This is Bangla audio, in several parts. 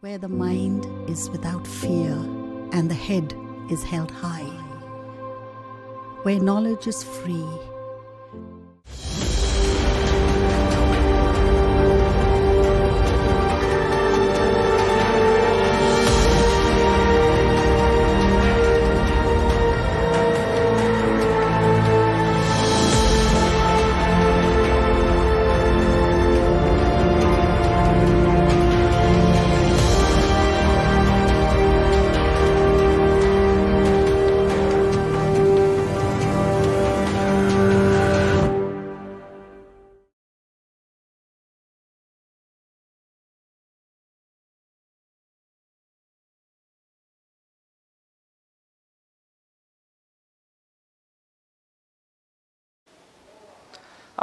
where the mind is without fear and the head is held high, where knowledge is free.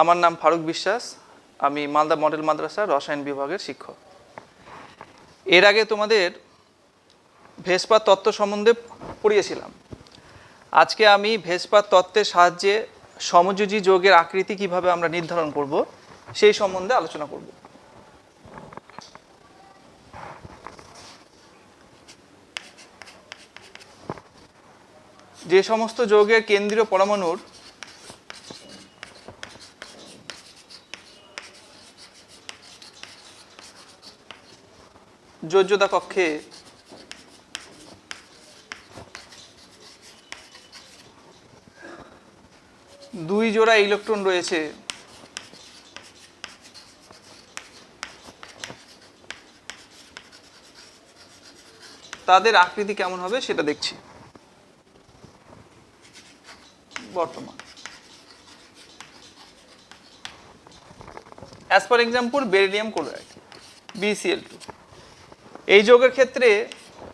আমার নাম ফারুক বিশ্বাস, আমি মালদা মডেল মাদ্রাসার রসায়ন বিভাগের শিক্ষক। এর আগে তোমাদের ভেসপার তত্ত্ব সম্বন্ধে পড়িয়েছিলাম। আজকে আমি ভেসপার তত্ত্বের সাহায্যে সমযোজী যৌগের আকৃতি কিভাবে আমরা নির্ধারণ করব সেই সম্বন্ধে আলোচনা করব। যে সমস্ত যৌগের কেন্দ্রীয় পরমাণুর যোজ্যতা কক্ষে দুই জোড়া ইলেকট্রন রয়েছে, তাদের আকৃতি কেমন হবে সেটা দেখছি। বর্তমান as for example beryllium chloride BCl2, এই যৌগের ক্ষেত্রে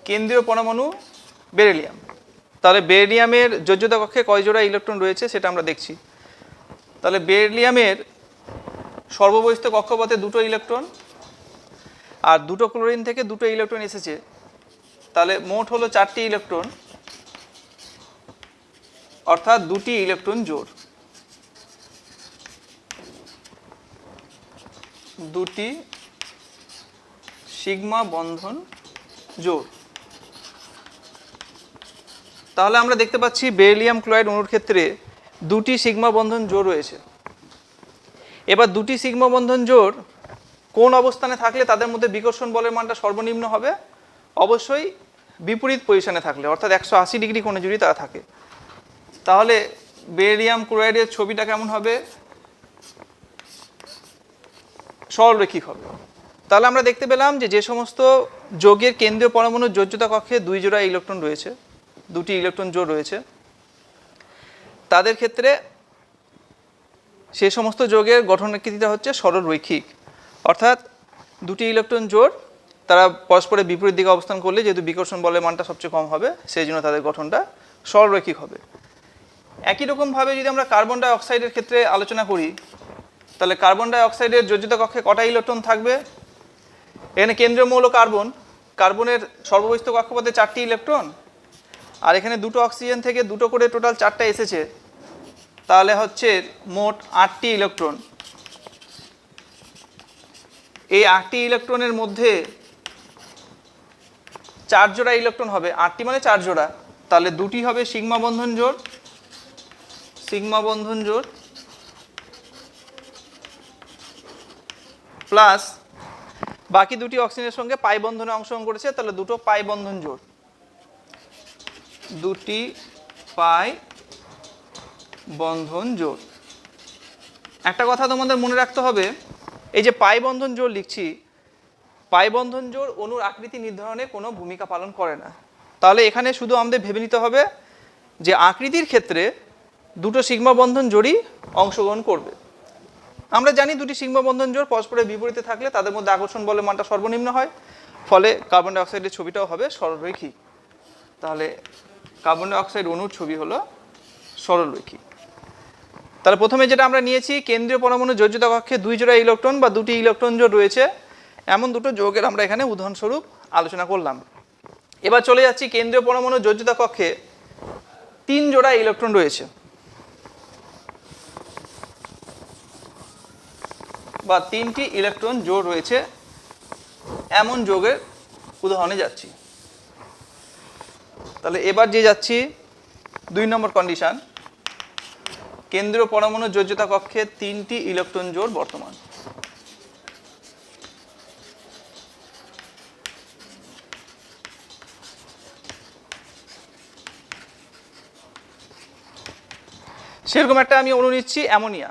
কেন্দ্রীয় পরমাণু বেরিলিয়াম। তাহলে বেরিলিয়ামের যোজ্যতা কক্ষে কয় জোড়া ইলেকট্রন রয়েছে সেটা আমরা দেখছি। তাহলে বেরিলিয়ামের সর্ববহিস্থ কক্ষপথে দুটো ইলেকট্রন, আর দুটো ক্লোরিন থেকে দুটো ইলেকট্রন এসেছে, তাহলে মোট হলো 4টি ইলেকট্রন, অর্থাৎ 2টি ইলেকট্রন জোড়। 2টি সিগমা বন্ধন জোড়। তাহলে আমরা দেখতে পাচ্ছি বেরিলিয়াম ক্লোরাইড অণুর ক্ষেত্রে 2টি সিগমা বন্ধন জোড় রয়েছে। এবার 2টি সিগমা বন্ধন জোড় কোন অবস্থানে থাকলে তাদের মধ্যে বিকর্ষণ বলের মানটা সর্বনিম্ন হবে? অবশ্যই বিপরীত পজিশনে থাকলে, অর্থাৎ 180 ডিগ্রি কোণে যদি তারা থাকে। তাহলে বেরিলিয়াম ক্লোরাইডের ছবিটা কেমন হবে? সরলরৈখিক হবে। তাহলে আমরা দেখতে পেলাম যে সমস্ত যৌগের কেন্দ্রীয় পরমাণুর যোজ্যতা কক্ষে 2 জোড়া ইলেকট্রন রয়েছে, 2টি ইলেকট্রন জোড় রয়েছে, তাদের ক্ষেত্রে সে সমস্ত যৌগের গঠনাকৃতিটা হচ্ছে সরলরৈখিক। অর্থাৎ 2টি ইলেকট্রন জোড় তারা পরস্পরের বিপরীত দিকে অবস্থান করলে যেহেতু বিকর্ষণ বলের মানটা সবচেয়ে কম হবে, সেই জন্য তাদের গঠনটা সরলরৈখিক হবে। একই রকমভাবে যদি আমরা কার্বন ডাই অক্সাইডের ক্ষেত্রে আলোচনা করি, তাহলে কার্বন ডাই অক্সাইডের যোজ্যতা কক্ষে কটা ইলেকট্রন থাকবে? এখানে কেন্দ্রীয় মৌল কার্বন, কার্বনের সর্ববহিস্থ কক্ষপথে 4টি ইলেকট্রন, আর এখানে দুটো অক্সিজেন থেকে দুটো করে টোটাল 4টা এসেছে, তাহলে হচ্ছে মোট 8টি ইলেকট্রন। এই 8টি ইলেকট্রনের মধ্যে 4 জোড়া ইলেকট্রন হবে, 8টি মানে 4 জোড়া, তাহলে 2টি হবে সিগমা বন্ধন জোড়, সিগমা বন্ধন জোড় প্লাস বাকি 2টি অক্সিজেনের সঙ্গে পাই বন্ধনে অংশগ্রহণ করেছে, তাহলে 2টো পাই বন্ধন জোড়, 2টি পাই বন্ধন জোড়। একটা কথা তোমাদের মনে রাখতে হবে, এই যে পাই বন্ধন জোড় লিখছি, পাই বন্ধন জোড় অণুর আকৃতি নির্ধারণে কোনো ভূমিকা পালন করে না। তাহলে এখানে শুধু আমাদের ভেবে নিতে হবে যে আকৃতির ক্ষেত্রে 2টো সিগমা বন্ধন জোড়ই অংশগ্রহণ করবে। আমরা জানি 2টি সিগমা বন্ধন জোড় পরস্পরের বিপরীতে থাকলে তাদের মধ্যে আকর্ষণ বলের মানটা সর্বনিম্ন হয়, ফলে কার্বন ডাই অক্সাইডের ছবিটাও হবে সরলরৈখিক। তাহলে কার্বন ডাই অক্সাইড অণুর ছবি হলো সরলরৈখিক। তাহলে প্রথমে যেটা আমরা নিয়েছি, কেন্দ্রীয় পরমাণু যোজ্যতা কক্ষে 2 জোড়া ইলেকট্রন বা 2টি ইলেকট্রন জোড় রয়েছে, এমন দুটো যৌগের আমরা এখানে উদাহরণস্বরূপ আলোচনা করলাম। এবার চলে যাচ্ছি কেন্দ্রীয় পরমাণু যোজ্যতা কক্ষে 3 জোড়া ইলেকট্রন রয়েছে বা 3টি ইলেকট্রন জোড় রয়েছে এমন যৌগের উদাহরণে যাচ্ছি। তাহলে এবার যে যাচ্ছি 2 নম্বর কন্ডিশন, কেন্দ্রীয় পরমাণু যোজ্যতা কক্ষে 3টি ইলেকট্রন জোড় বর্তমান। সেরকম একটা আমি অণু নিচ্ছি অ্যামোনিয়া।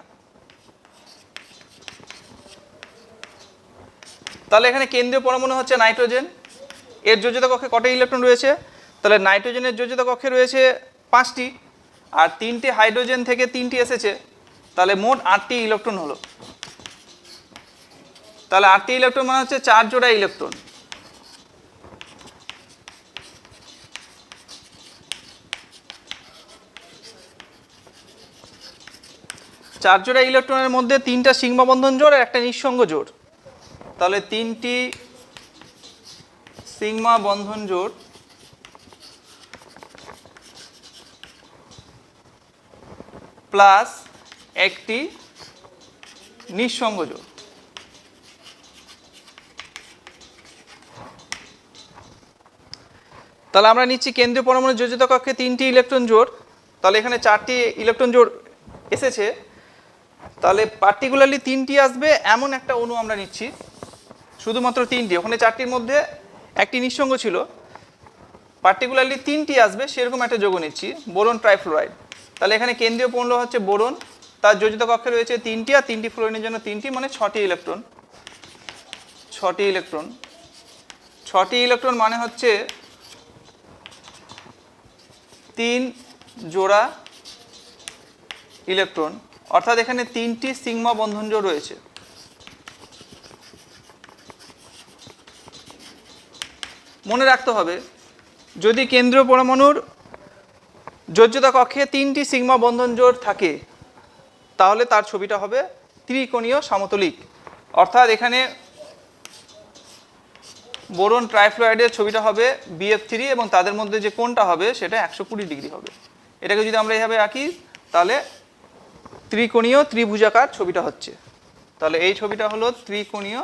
তাহলে এখানে কেন্দ্রীয় পরমাণু হচ্ছে নাইট্রোজেন, এর যোজ্যতা কক্ষে কটা ইলেকট্রন রয়েছে? তাহলে নাইট্রোজেনের যোজ্যতা কক্ষে রয়েছে 5টি, আর 3টে হাইড্রোজেন থেকে 3টি এসেছে, তাহলে মোট 8টি ইলেকট্রন হলো। তাহলে 8টি ইলেকট্রন মানে হচ্ছে 4 জোড়া ইলেকট্রন। চার জোড়া ইলেকট্রনের মধ্যে 3টা সিগমা বন্ধন জোড় আর একটা নিঃসঙ্গ জোড়, তাহলে 3টি সিগমা বন্ধন জোড় প্লাস একটি নিঃসঙ্গ জোড়। তাহলে আমরা নিচ্ছি কেন্দ্রীয় পরমাণু যোজ্যতা কক্ষে 3টি ইলেকট্রন জোড়, তাহলে এখানে 4টি ইলেকট্রন জোড় এসেছে, তাহলে পার্টিকুলারলি 3টি আসবে এমন একটা অণু আমরা নিচ্ছি, শুধুমাত্র 3টি, ওখানে 4টির মধ্যে একটি নিঃসঙ্গ ছিল, পার্টিকুলারলি 3টি আসবে সেরকম একটা যৌগ নিচ্ছি, বোরন ট্রাইফ্লোরাইড। তাহলে এখানে কেন্দ্রীয় পৌল হচ্ছে বোরন, তার যোজ্যতা কক্ষে রয়েছে 3টি, আর 3টি ফ্লোরিনের জন্য 3টি, মানে 6টি ইলেকট্রন। 6টি ইলেকট্রন 6টি ইলেকট্রন মানে হচ্ছে 3 জোড়া ইলেকট্রন, অর্থাৎ এখানে 3টি সিগমা বন্ধন জোড় রয়েছে। মনে রাখতে হবে, যদি কেন্দ্রীয় পরমাণুর যোজ্যতা কক্ষে 3টি সিগমা বন্ধন জোড় থাকে তাহলে তার ছবিটা হবে ত্রিকোণীয় সমতলিক, অর্থাৎ এখানে বোরন ট্রাইফ্লোরাইডের ছবিটা হবে BF3 এবং তাদের মধ্যে যে কোণটা হবে সেটা 120 ডিগ্রি হবে। এটাকে যদি আমরা এইভাবে আঁকি তাহলে ত্রিকোণীয় ত্রিভুজাকার ছবিটা হচ্ছে। তাহলে এই ছবিটা হলো ত্রিকোণীয়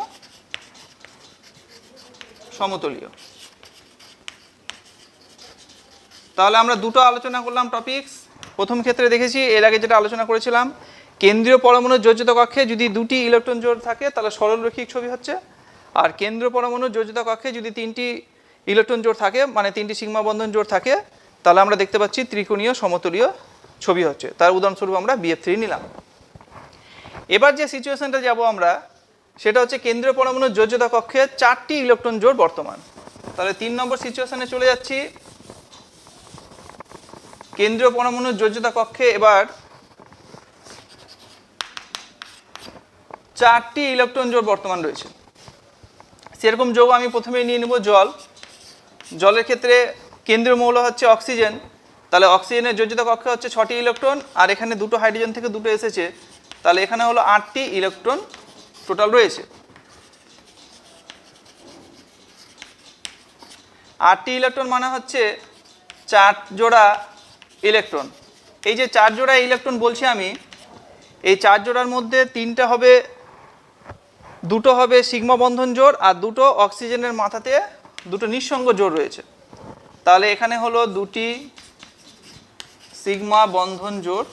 সমতলীয়। তাহলে আমরা দুটো আলোচনা করলাম টপিকস। প্রথম ক্ষেত্রে দেখেছি, এর আগে যেটা আলোচনা করেছিলাম, কেন্দ্রীয় পরমাণুর যোজ্যতা কক্ষে যদি 2টি ইলেকট্রন জোড় থাকে তাহলে সরলরৈখিক ছবি হচ্ছে, আর কেন্দ্রীয় পরমাণুর যোজ্যতা কক্ষে যদি 3টি ইলেকট্রন জোড় থাকে, মানে 3টি সিগমা বন্ধন জোড় থাকে, তাহলে আমরা দেখতে পাচ্ছি ত্রিকোণীয় সমতলীয় ছবি হচ্ছে। তার উদাহরণস্বরূপ আমরা BF3 নিলাম। এবার যে সিচুয়েশনটা যাব আমরা, সেটা হচ্ছে কেন্দ্রীয় পরমাণুর যোজ্যতা কক্ষে 4টি ইলেকট্রন জোড় বর্তমান। তাহলে 3 নম্বর সিচুয়েশনে চলে যাচ্ছি। কেন্দ্রীয় পরমাণুর যোজ্যতা কক্ষে এবার 4টি ইলেকট্রন জোড় বর্তমান রয়েছে। সেরকম যৌগ আমি প্রথমেই নিয়ে নেব জল। জলের ক্ষেত্রে কেন্দ্রীয় মৌল হচ্ছে অক্সিজেন, তাহলে অক্সিজেনের যোজ্যতা কক্ষে হচ্ছে 6টি ইলেকট্রন, আর এখানে 2টো হাইড্রোজেন থেকে 2টো এসেছে, তাহলে এখানে হলো 8টি ইলেকট্রন টোটাল রয়েছে। 8টি ইলেকট্রন মানে হচ্ছে 4 জোড়া ইলেকট্রন। এই যে 4 জোড়া ইলেকট্রন বলছি আমি, এই 4 জোড়ার মধ্যে 3টা হবে, 2টো হবে সিগমা বন্ধন জোড়, আর 2টো অক্সিজেনের মাথাতে 2টো নিঃসঙ্গ জোড় রয়েছে। তাহলে এখানে হলো 2টি সিগমা বন্ধন জোড়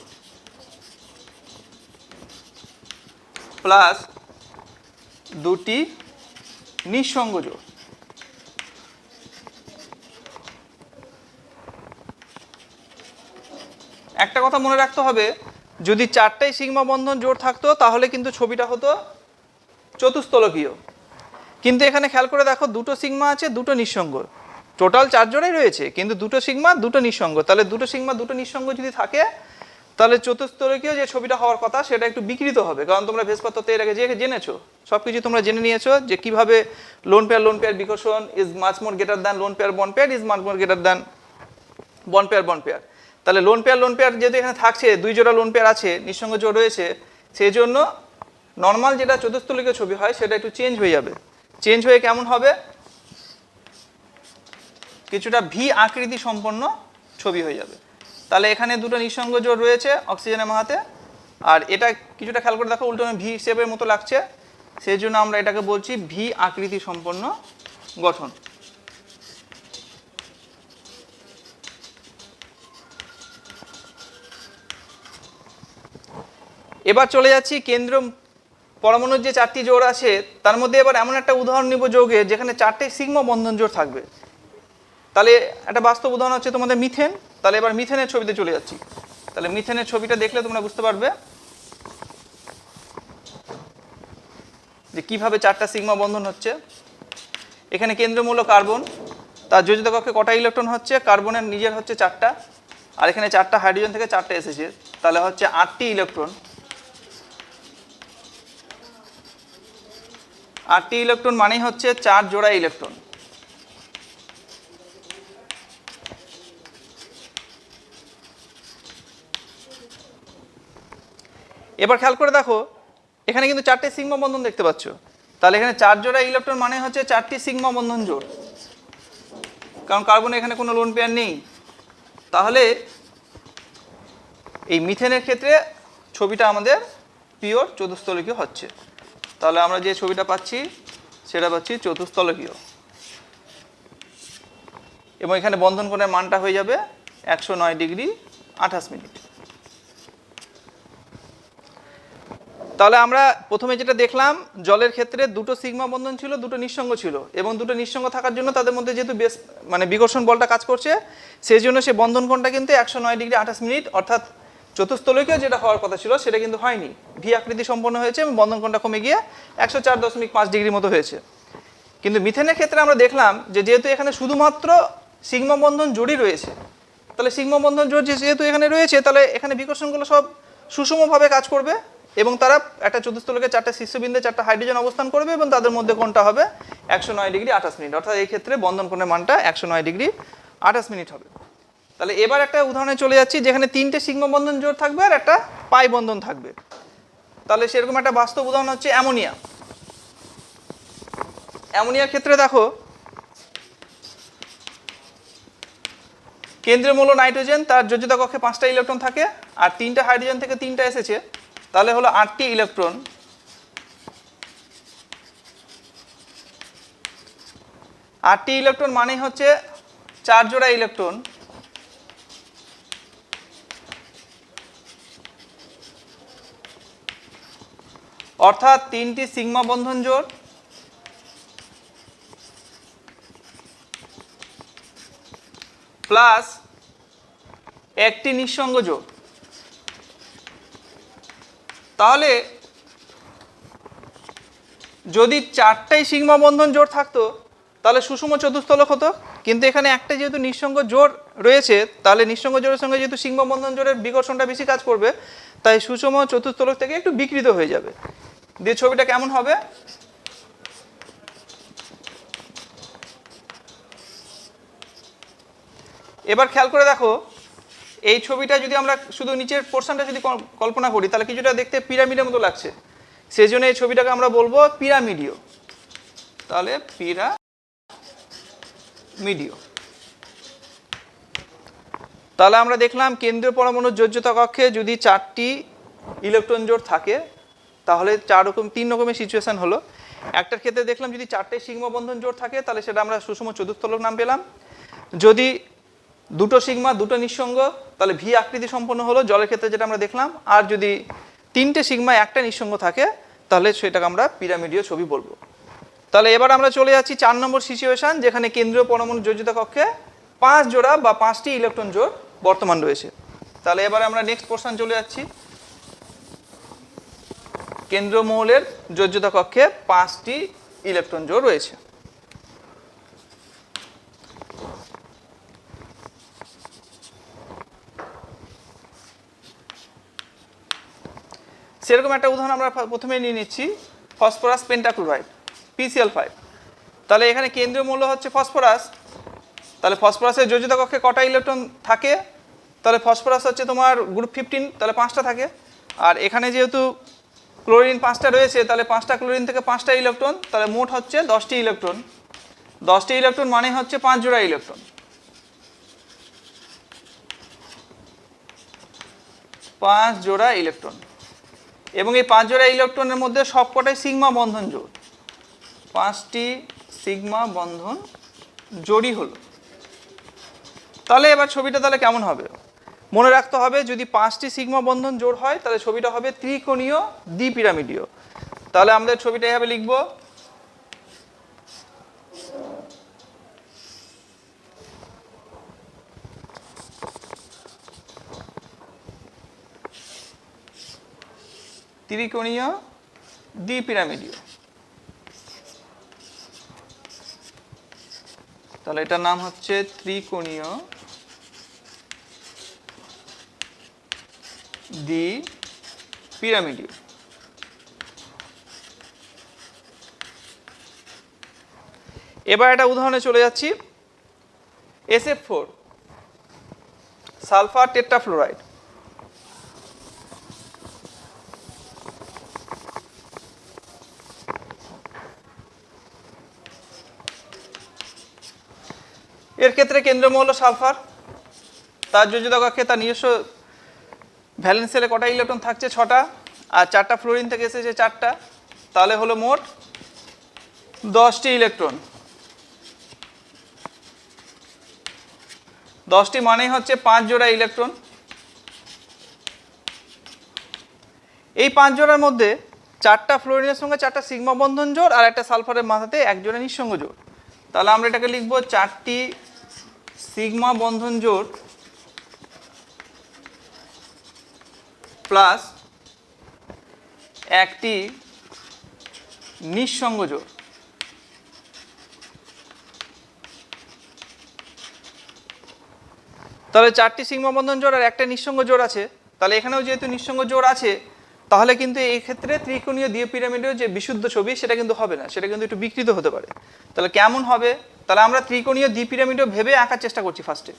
প্লাস 2টি নিঃসঙ্গ জোড়। একটা কথা মনে রাখতে হবে, যদি 4টাই সিগমা বন্ধন জোড় থাকতো তাহলে কিন্তু ছবিটা হতো চতুস্তলকীয়, কিন্তু এখানে খেয়াল করে দেখো 2টো সিগমা আছে, 2টো নিঃসঙ্গ, টোটাল 4 জোড়াই রয়েছে, কিন্তু 2টো সিগমা 2টো নিঃসঙ্গ। তাহলে 2টো সিগমা 2টো নিঃসঙ্গ যদি থাকে তাহলে চতুস্তলকীয় যে ছবিটা হওয়ার কথা সেটা একটু বিকৃত হবে, কারণ তোমরা ভেস্পার তত্ত্বে এর আগে জেনেছো, সব কিছু তোমরা জেনে নিয়েছো যে কিভাবে লোন পেয়ার বিকর্ষণ is much more greater than lone pair is much more greater than বন পেয়ার। তাহলে লোন পেয়ার যেহেতু এখানে থাকছে, 2 জোড়া লোন পেয়ার আছে, নিঃসঙ্গ জোড় রয়েছে, সেই জন্য নর্মাল যেটা চতুস্তলিকীয় ছবি হয় সেটা একটু চেঞ্জ হয়ে যাবে। চেঞ্জ হয়ে কেমন হবে, কিছুটা ভি আকৃতি সম্পন্ন ছবি হয়ে যাবে। তাহলে এখানে 2টো নিঃসঙ্গ জোড় রয়েছে অক্সিজেনের মাথাতে, আর এটা কিছুটা খেয়াল করে দেখো উল্টো ভি শেপের মতো লাগছে, সেই জন্য আমরা এটাকে বলছি ভি আকৃতি সম্পন্ন গঠন। এবার চলে যাচ্ছি কেন্দ্র পরমাণুর যে 4টি জোড় আছে তার মধ্যে এবার এমন একটা উদাহরণ নিব যৌগের যেখানে 4টে সিগমা বন্ধন জোড় থাকবে। তাহলে একটা বাস্তব উদাহরণ হচ্ছে তোমাদের মিথেন। তাহলে এবার মিথেনের ছবিতে চলে যাচ্ছি। তাহলে মিথেনের ছবিটা দেখলে তোমরা বুঝতে পারবে যে কিভাবে 4টা সিগমা বন্ধন হচ্ছে। এখানে কেন্দ্রমূল কার্বন, তার যোজিত কক্ষে কটা ইলেকট্রন হচ্ছে, কার্বনের নিজের হচ্ছে 4টা, আর এখানে 4টা হাইড্রোজেন থেকে 4টা এসেছে, তাহলে হচ্ছে 8টি ইলেকট্রন। 8টি ইলেকট্রন মানেই হচ্ছে 4 জোড়া ইলেকট্রন। এবার খেয়াল করে দেখো এখানে কিন্তু 4টে সিগমা বন্ধন দেখতে পাচ্ছ। তাহলে এখানে 4 জোড়া ইলেকট্রন মানে হচ্ছে 4টি সিগমা বন্ধন জোড়, কারণ কার্বনে এখানে কোনো লোন পেয়ার নেই। তাহলে এই মিথেনের ক্ষেত্রে ছবিটা আমাদের পিওর চতুস্তলকীয় হচ্ছে। তাহলে আমরা যে ছবিটা পাচ্ছি সেটা পাচ্ছি চতুস্তলকীয়, এবং এখানে বন্ধন কোণের মানটা হয়ে যাবে 109 ডিগ্রি 28 মিনিট। তাহলে আমরা প্রথমে যেটা দেখলাম, জলের ক্ষেত্রে দুটো সিগমা বন্ধন ছিল, দুটো নিঃসঙ্গ ছিল, এবং দুটো নিঃসঙ্গ থাকার জন্য তাদের মধ্যে যেহেতু বেশ বিকর্ষণ বলটা কাজ করছে, সেই জন্য সে বন্ধন কোণটা কিন্তু 109 ডিগ্রি 28 মিনিট, অর্থাৎ চতুস্তলকীয় যেটা হওয়ার কথা ছিল সেটা কিন্তু হয়নি, ভি আকৃতি সম্পন্ন হয়েছে এবং বন্ধন কোণটা কমে গিয়ে 104.5 ডিগ্রি মতো হয়েছে। কিন্তু মিথেনের ক্ষেত্রে আমরা দেখলাম যে যেহেতু এখানে শুধুমাত্র সিগমা বন্ধন জোড়ই রয়েছে, তাহলে সিগমা বন্ধন জোড় যেহেতু এখানে রয়েছে, তাহলে এখানে বিকর্ষণগুলো সব সুষমভাবে কাজ করবে এবং তারা একটা চতুস্তলকে 4টা শীর্ষবিন্দুতে 4টা হাইড্রোজেন অবস্থান করবে এবং তাদের মধ্যে কোণটা হবে 109 ডিগ্রি 28 মিনিট, অর্থাৎ এই ক্ষেত্রে বন্ধন কোণের মানটা 109 ডিগ্রি 28 মিনিট হবে। তাহলে এবার একটা উদাহরণে চলে যাচ্ছি যেখানে 3টে সিগমা বন্ধন জোড় থাকবে আর একটা পাই বন্ধন থাকবে। তাহলে সেরকম একটা বাস্তব উদাহরণ হচ্ছে অ্যামোনিয়া। অ্যামোনিয়ার ক্ষেত্রে দেখো কেন্দ্রীয় মৌল নাইট্রোজেন, তার যোজ্যতা কক্ষে 5টা ইলেকট্রন থাকে আর 3টা হাইড্রোজেন থেকে 3টা এসেছে, তাহলে হলো 8টি ইলেকট্রন। আটটি ইলেকট্রন মানে হচ্ছে 4 জোড়া ইলেকট্রন। অর্থাৎ 3টি সিগমা বন্ধন জোড় প্লাস একটি নিঃসঙ্গ জোড়। তাহলে যদি 4টাই সিগমা বন্ধন জোড় থাকতো তাহলে সুষম চতুস্তলক হতো, কিন্তু এখানে একটা যেহেতু নিঃসঙ্গ জোড় রয়েছে, তাহলে নিঃসঙ্গ জোড়ের সঙ্গে যেহেতু সিগমা বন্ধন জোড়ের বিকর্ষণটা বেশি কাজ করবে, তাই সুষম চতুস্তলক থেকে একটু বিকৃত হয়ে যাবে। দিয়ে ছবিটা কেমন হবে, এবার খেয়াল করে দেখো এই ছবিটা যদি আমরা শুধু নিচের পোর্শনটা যদি কল্পনা করি তাহলে কিছুটা দেখতে পিরামিডের মতো লাগছে, সেই জন্য এই ছবিটাকে আমরা বলবো পিরামিডীয়। তাহলে পিরামিডীয়। তাহলে আমরা দেখলাম কেন্দ্রীয় পরমাণুর যোজ্যতা কক্ষে যদি 4টি ইলেকট্রন জোড় থাকে তাহলে 3 রকমের সিচুয়েশন হলো। একটার ক্ষেত্রে দেখলাম যদি 4টে সিগমা বন্ধন জোড় থাকে তাহলে সেটা আমরা সুষম চতুস্তলক নাম পেলাম। যদি দুটো সিগমা দুটো নিঃসঙ্গ তাহলে ভি আকৃতি সম্পন্ন হলো জলের ক্ষেত্রে যেটা আমরা দেখলাম, আর যদি 3টে সিগমা একটা নিঃসঙ্গ থাকে তাহলে সেটাকে আমরা পিরামিডীয় ছবি বলবো। তাহলে এবার আমরা চলে যাচ্ছি 4 নম্বর সিচুয়েশন, যেখানে কেন্দ্রীয় পরমাণু যোজ্যতা কক্ষে 5 জোড়া বা 5টি ইলেকট্রন জোড় বর্তমান রয়েছে। তাহলে এবার আমরা নেক্সট পোর্শন চলে যাচ্ছি। কেন্দ্রীয় মৌলের যোজ্যতা কক্ষে 5টি ইলেকট্রন জোড় রয়েছে। সেরকম একটা উদাহরণ আমরা প্রথমে নিয়ে নিচ্ছি, ফসফরাস পেন্টাক্লোরাইড PCl5। তাহলে এখানে কেন্দ্রীয় মৌল হচ্ছে ফসফরাস। তাহলে ফসফরাসের যোজ্যতা কক্ষে কটা ইলেকট্রন থাকে, তাহলে ফসফরাস হচ্ছে তোমার গ্রুপ 15, তাহলে 5টা থাকে। আর এখানে যেহেতু ক্লোরিন 5টা রয়েছে তাহলে 5টা ক্লোরিন থেকে 5টা ইলেকট্রন, তাহলে মোট হচ্ছে 10টি ইলেকট্রন। 10টি ইলেকট্রন মানে হচ্ছে 5 জোড়া ইলেকট্রন। 5 জোড়া ইলেকট্রন, এবং এই 5 জোড়া ইলেকট্রনের মধ্যে সবকটাই সিগমা বন্ধন জোড়। 5টি সিগমা বন্ধন জোড়ই হলো। তাহলে এবার ছবিটা তাহলে কেমন হবে, মনে রাখতে হবে যদি 5টি সিগমা বন্ধন জোড় হয় তাহলে ছবিটা হবে ত্রিকোণীয় দ্বিপিরামিডীয়। তাহলে আমাদের ছবিটা এভাবে লিখব, ত্রিকোণীয় দ্বিপিরামিডীয়। তাহলে এটার নাম হচ্ছে ত্রিকোণীয় দ্বিপিরামিডীয়। এবার একটা উদাহরণে চলে যাচ্ছি। SF4 sulphur টেট্রাফ্লোরাইড। এর ক্ষেত্রে কেন্দ্রীয় মৌল সালফার, তার যোজ্যতা কক্ষে তার নিজস্ব ভ্যালেন্স শেলে কটা ইলেকট্রন থাকছে 6টা, আর 4টা ফ্লোরিন থেকে এসেছে 4টা, তাহলে হলো মোট 10টি ইলেকট্রন। 10টি মানেই হচ্ছে 5 জোড়া ইলেকট্রন। এই 5 জোড়ার মধ্যে 4টা ফ্লোরিনের সঙ্গে 4টা সিগমা বন্ধন জোড় আর একটা সালফারের মাথাতে 1 জোড়া নিঃসঙ্গ জোড়। তাহলে আমরা এটাকে লিখব 4টি সিগমা বন্ধন জোড় প্লাস 1টি নিঃসঙ্গ জোড়। তাহলে 4টি সিগমা বন্ধন জোড় আর একটা নিঃসঙ্গ জোড় আছে। তাহলে এখানেও যেহেতু নিঃসঙ্গ জোড় আছে তাহলে কিন্তু এই ক্ষেত্রে ত্রিকোণীয় দ্বিপিরামিডের যে বিশুদ্ধ ছবি সেটা কিন্তু হবে না, সেটা কিন্তু একটু বিকৃত হতে পারে। তাহলে কেমন হবে? তাহলে আমরা ত্রিকোণীয় দ্বিপিরামিডও ভেবে আঁকার চেষ্টা করছি ফার্স্টে।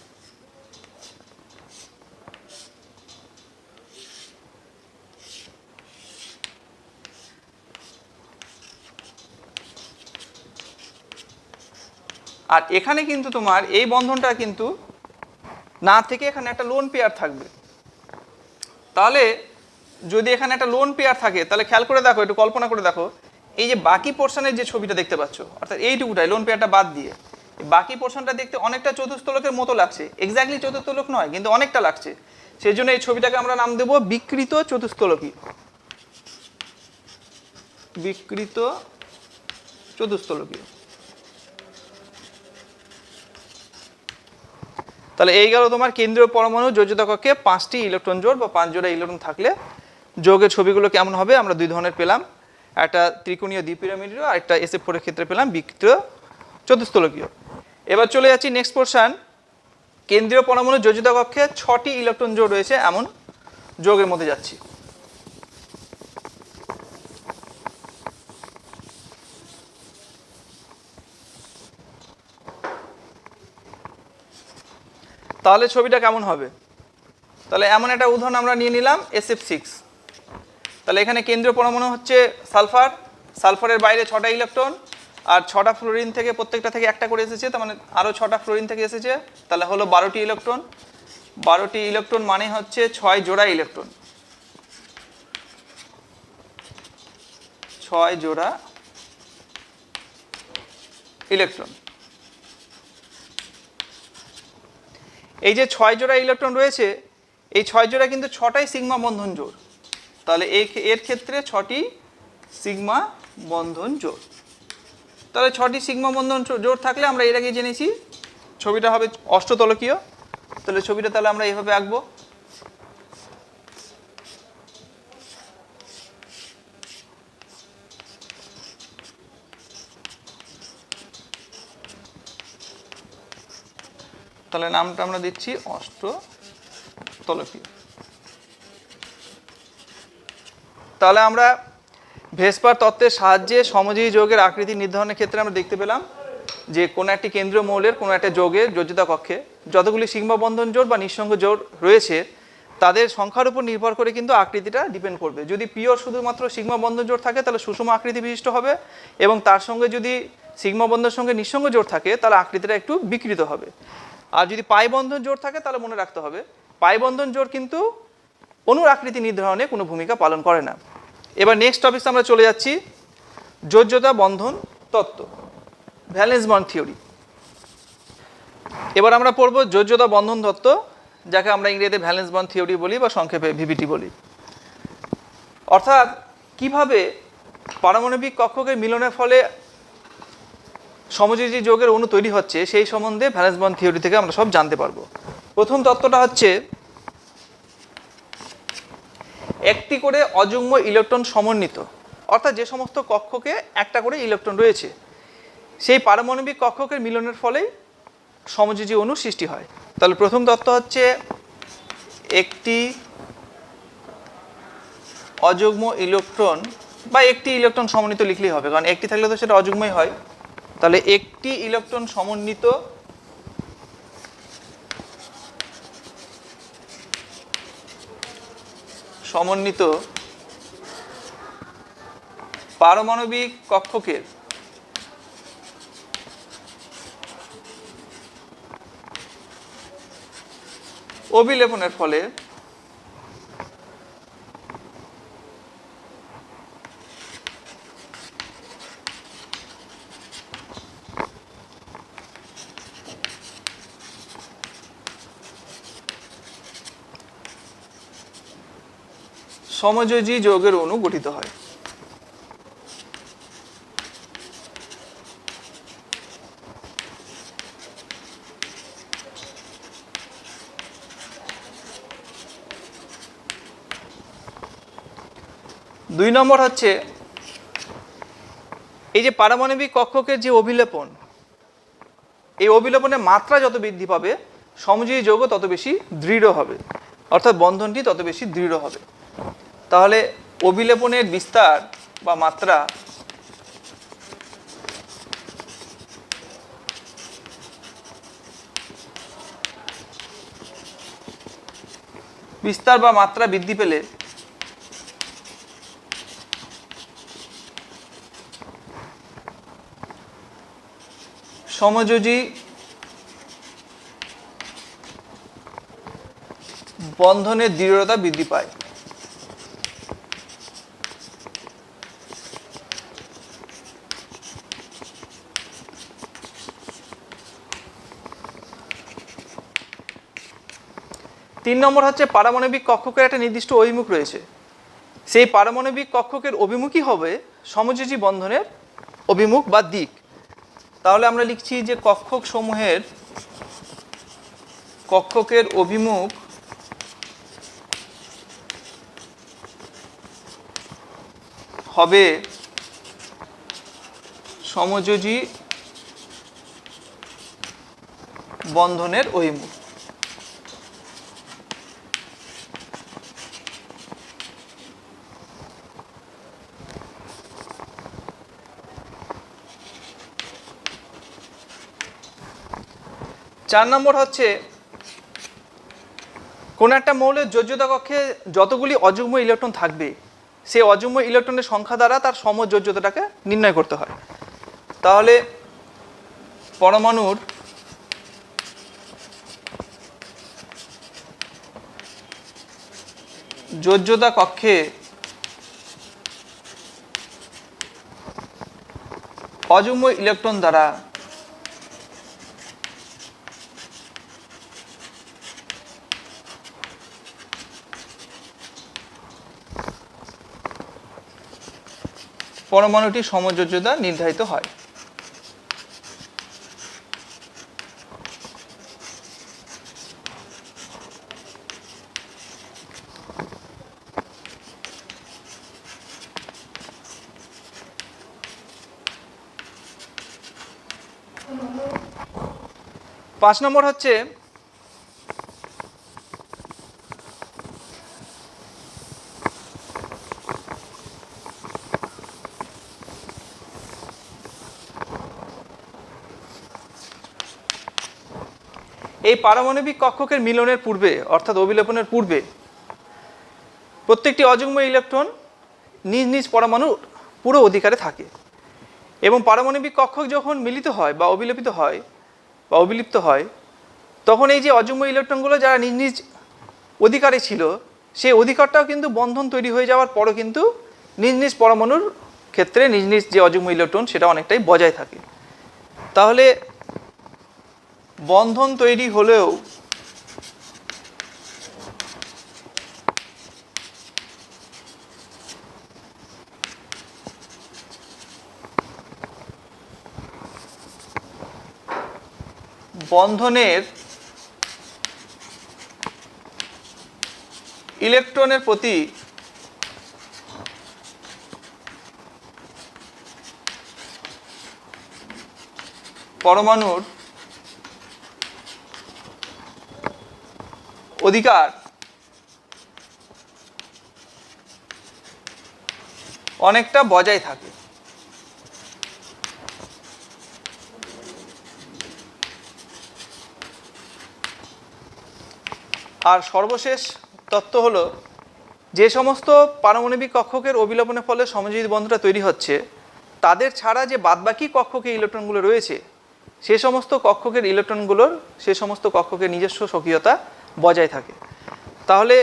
আর এখানে কিন্তু তোমার এই বন্ধনটা কিন্তু না থেকে এখানে একটা লোন পেয়ার থাকবে। তাহলে যদি এখানে একটা লোন পেয়ার থাকে তাহলে খেয়াল করে দেখো, একটু কল্পনা করে দেখো, এই যে বাকি পোর্শনের যে ছবিটা দেখতে পাচ্ছ অর্থাৎ এইটুকুটাই লোন পেয়ারটা বাদ দিয়ে বাকি পোর্শনটা দেখতে অনেকটা চতুস্তলকের মতো লাগছে। এক্স্যাক্টলি চতুস্তলক নয় কিন্তু অনেকটা লাগছে, সেই জন্য এই ছবিটাকে আমরা নাম দেব বিকৃত চতুস্তলকী। বিকৃত চতুস্তলকী। তাহলে এই গেল তোমার কেন্দ্রীয় পরমাণু যোজ্যতা কক্ষে 5টি ইলেকট্রন জোড় বা 5 জোড়া ইলেকট্রন থাকলে যৌগের ছবিগুলো কেমন হবে আমরা দুই ধরনের পেলাম, একটা ত্রিকোণীয় দ্বিপিরামিডীয় আর একটা SF4 এর ক্ষেত্রে পেলাম বিকৃত চতুস্তলকীয়। এবার চলে যাচ্ছি নেক্সট পোর্শন। কেন্দ্রীয় পরমাণু যোজ্যতা কক্ষে 6টি ইলেকট্রন জোড় রয়েছে এমন যৌগের মধ্যে যাচ্ছি। তাহলে ছবিটা কেমন হবে? তাহলে এমন একটা উদাহরণ আমরা নিয়ে নিলাম SF6। তাহলে এখানে কেন্দ্রীয় পরমাণু হচ্ছে সালফার, সালফারের বাইরে 6টা ইলেকট্রন আর 6টা ফ্লোরিন থেকে প্রত্যেকটা থেকে একটা করে এসেছে, তার মানে আরও 6টা ফ্লোরিন থেকে এসেছে, তাহলে হলো 12টি ইলেকট্রন। 12টি ইলেকট্রন মানে হচ্ছে 6 জোড়া ইলেকট্রন। 6 জোড়া ইলেকট্রন। এই যে 6 জোড়া ইলেকট্রন রয়েছে এই 6 জোড়া কিন্তু 6টাই সিগমা বন্ধন জোড়। তাহলে এর ক্ষেত্রে 6টি সিগমা বন্ধন জোড়। তাহলে 6টি সিগমা বন্ধন জোড় থাকলে আমরা এর আগে জেনেছি ছবিটা হবে অষ্টতলকীয়। তাহলে ছবিটা তাহলে আমরা এইভাবে আঁকবো। তাহলে নামটা আমরা দিচ্ছি অষ্টতলকীয়। তাহলে আমরা ভেসপার তত্ত্বের সাহায্যে সমযোজী যৌগের আকৃতি নির্ধারণের ক্ষেত্রে আমরা দেখতে পেলাম যে কোনো একটি কেন্দ্রীয় মৌলের কোনো একটা যৌগের যোজ্যতা কক্ষে যতগুলি সিগমা বন্ধন জোড় বা নিঃসঙ্গ জোড় রয়েছে তাদের সংখ্যার উপর নির্ভর করে কিন্তু আকৃতিটা ডিপেন্ড করবে। যদি পিওর শুধুমাত্র সিগমা বন্ধন জোড় থাকে তাহলে সুষম আকৃতি বিশিষ্ট হবে, এবং তার সঙ্গে যদি সিগমা বন্ধনের সঙ্গে নিঃসঙ্গ জোড় থাকে তাহলে আকৃতিটা একটু বিকৃত হবে। আর যদি পাই বন্ধন জোড় থাকে তাহলে মনে রাখতে হবে পাই বন্ধন জোড় কিন্তু অণুর আকৃতি নির্ধারণে কোনো ভূমিকা পালন করে না। এবার নেক্সট টপিক আমরা চলে যাচ্ছি যোজ্যতা বন্ধন তত্ত্ব, ভ্যালেন্স বন্ড থিওরি। এবার আমরা পড়ব যোজ্যতা বন্ধন তত্ত্ব, যাকে আমরা ইংরেজিতে ভ্যালেন্স বন্ড থিওরি বলি বা সংক্ষেপে ভিভিটি বলি। অর্থাৎ কিভাবে পারমাণবিক কক্ষকের মিলনের ফলে সমযোজী যৌগের অণু তৈরি হচ্ছে সেই সম্বন্ধে ভ্যালেন্স বন্ড থিওরি থেকে আমরা সব জানতে পারবো। প্রথম তত্ত্বটা হচ্ছে একটি করে অযুগ্ম ইলেকট্রন সমন্বিত, অর্থাৎ যে সমস্ত কক্ষকে একটা করে ইলেকট্রন রয়েছে সেই পারমাণবিক কক্ষকের মিলনের ফলেই সমযোজী অণু সৃষ্টি হয়। তাহলে প্রথম তত্ত্ব হচ্ছে একটি অযুগ্ম ইলেকট্রন বা একটি ইলেকট্রন সমন্বিত লিখলেই হবে, কারণ একটি থাকলে তো সেটা অযুগ্মই হয়। তাহলে একটি ইলেকট্রন সমন্বিত পারমাণবিক কক্ষকের অভিলেপনের ফলে সমযোজী যৌগের অণু গঠিত হয়। দুই নম্বর হচ্ছে এই যে পারমাণবিক কক্ষকের যে অভিলেপন, এই অভিলেপনের মাত্রা যত বৃদ্ধি পাবে সমযোজী যৌগ তত বেশি দৃঢ় হবে, অর্থাৎ বন্ধনটি তত বেশি দৃঢ় হবে। তাহলে অভিলেপনের বিস্তার বা মাত্রা বৃদ্ধি পেলে সমযোজী বন্ধনের দৃঢ়তা বৃদ্ধি পায়। তিন নম্বর হচ্ছে পারমাণবিক কক্ষকের একটা নির্দিষ্ট অভিমুখ রয়েছে, সেই পারমাণবিক কক্ষকের অভিমুখই হবে সমযোজী বন্ধনের অভিমুখ বা দিক। তাহলে আমরা লিখছি যে কক্ষকের অভিমুখ হবে সমযোজী বন্ধনের অভিমুখ। চার নম্বর হচ্ছে কোন একটা মৌলের যোজ্যতা কক্ষে যতগুলি অযুগ্ম ইলেকট্রন থাকবে সেই অযুগ্ম ইলেকট্রনের সংখ্যা দ্বারা তার সমযোজ্যতাটাকে নির্ণয় করতে হয়। তাহলে পরমাণুর যোজ্যতা কক্ষে অযুগ্ম ইলেকট্রন দ্বারা পরমাণুটির সমযোজ্যতা নির্ধারিত হয়। 5 নম্বর হচ্ছে এই পারমাণবিক কক্ষকের মিলনের পূর্বে অর্থাৎ অভিলেপনের পূর্বে প্রত্যেকটি অযুগ্ম ইলেকট্রন নিজ নিজ পরমাণুর পুরো অধিকারে থাকে এবং পারমাণবিক কক্ষক যখন মিলিত হয় বা অভিলেপিত হয় বা অভিলিপ্ত হয় তখন এই যে অযুগ্ম ইলেকট্রনগুলো যারা নিজ নিজ অধিকারে ছিল সেই অধিকারটাও কিন্তু বন্ধন তৈরি হয়ে যাওয়ার পরও কিন্তু নিজ নিজ পরমাণুর ক্ষেত্রে নিজ নিজ যে অযুগ্ম ইলেকট্রন সেটা অনেকটাই বজায় থাকে। তাহলে বন্ধন তৈরি হলেও বন্ধনের ইলেকট্রনের প্রতি পরমাণুর অধিকার অনেকটা বজায় থাকে। আর সর্বশেষ তত্ত্ব হলো, যে সমস্ত পারমাণবিক কক্ষকের অবিলোপনের ফলে সমযোজী বন্ধনটা তৈরি হচ্ছে, তাদের ছাড়া যে বাদবাকি কক্ষকে ইলেকট্রনগুলো রয়েছে, সে সমস্ত কক্ষকের ইলেকট্রনগুলোর সে সমস্ত কক্ষকের নিজস্ব স্বকীয়তা বজায় থাকে। তাহলে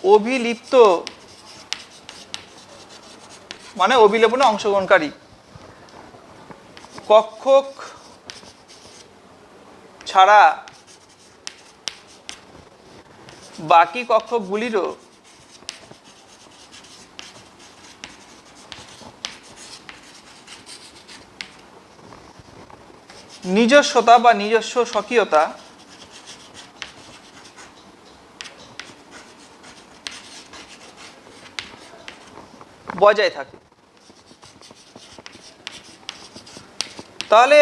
অভিলিপ্ত মানে অবিলোপনে অংশগ্রহণকারী কক্ষক ছাড়া বাকি কক্ষকগুলিরও নিজস্বতা বা নিজস্ব স্বকীয়তা বজায় থাকে। তাহলে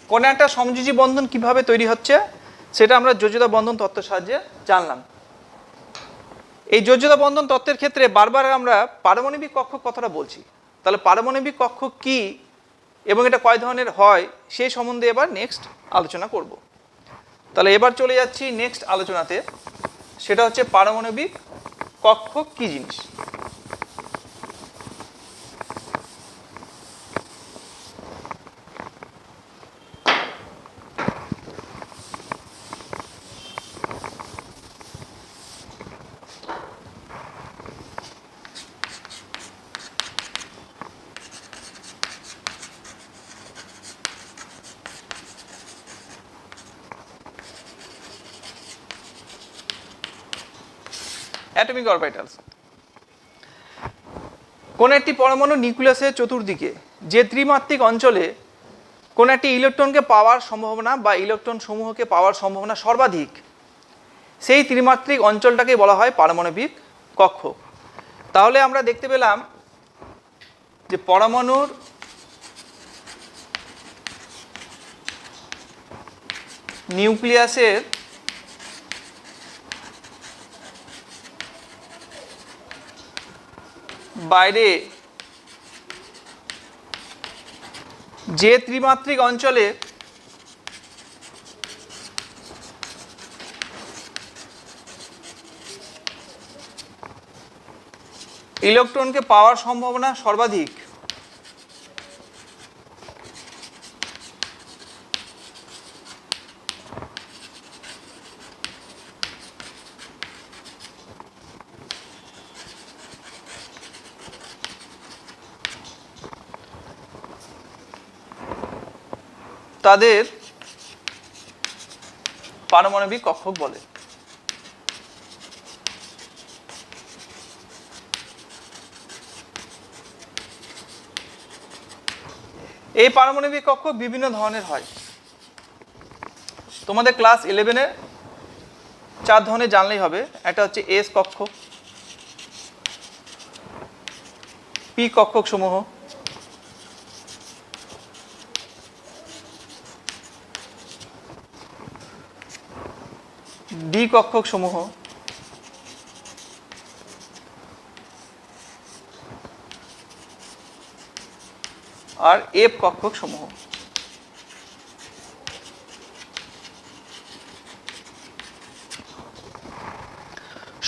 কোনো একটা সমযোজী বন্ধন কিভাবে তৈরি হচ্ছে সেটা আমরা যোজ্যতা বন্ধন তত্ত্বের সাহায্যে জানলাম। এই যোজ্যতা বন্ধন তত্ত্বের ক্ষেত্রে বারবার আমরা পারমাণবিক কক্ষক কথাটা বলছি। তাহলে পারমাণবিক কক্ষক কি এবং এটা কয় ধরনের হয় সেই সম্বন্ধে এবার নেক্সট আলোচনা করব। তাহলে এবার চলে যাচ্ছি নেক্সট আলোচনাতে, সেটা হচ্ছে পারমাণবিক কক্ষক কি জিনিস। Atomic orbitals. কোন একটি পরমাণু নিউক্লিয়াসের চতুর্দিকে যে ত্রিমাত্রিক অঞ্চলে কোন একটি ইলেকট্রনকে পাওয়ার সম্ভাবনা বা ইলেকট্রন সমূহকে পাওয়ার সম্ভাবনা সর্বাধিক, সেই ত্রিমাত্রিক অঞ্চলটাকে বলা হয় পারমাণবিক কক্ষক। তাহলে আমরা দেখতে পেলাম যে পরমাণুর নিউক্লিয়াসের বাইরে যে ত্রিমাত্রিক অঞ্চলে ইলেকট্রনকে পাওয়ার সম্ভাবনা সর্বাধিক, তাদের পারমাণবিক কক্ষক বলে। এই পারমাণবিক কক্ষক বিভিন্ন ধরনের হয়। তোমাদের ক্লাস 11-এ 4 ধরনের জানলেই হবে। একটা হচ্ছে এস কক্ষক, পি কক্ষক সমূহ, ডি কক্ষক সমূহ, আর এফ কক্ষক সমূহ।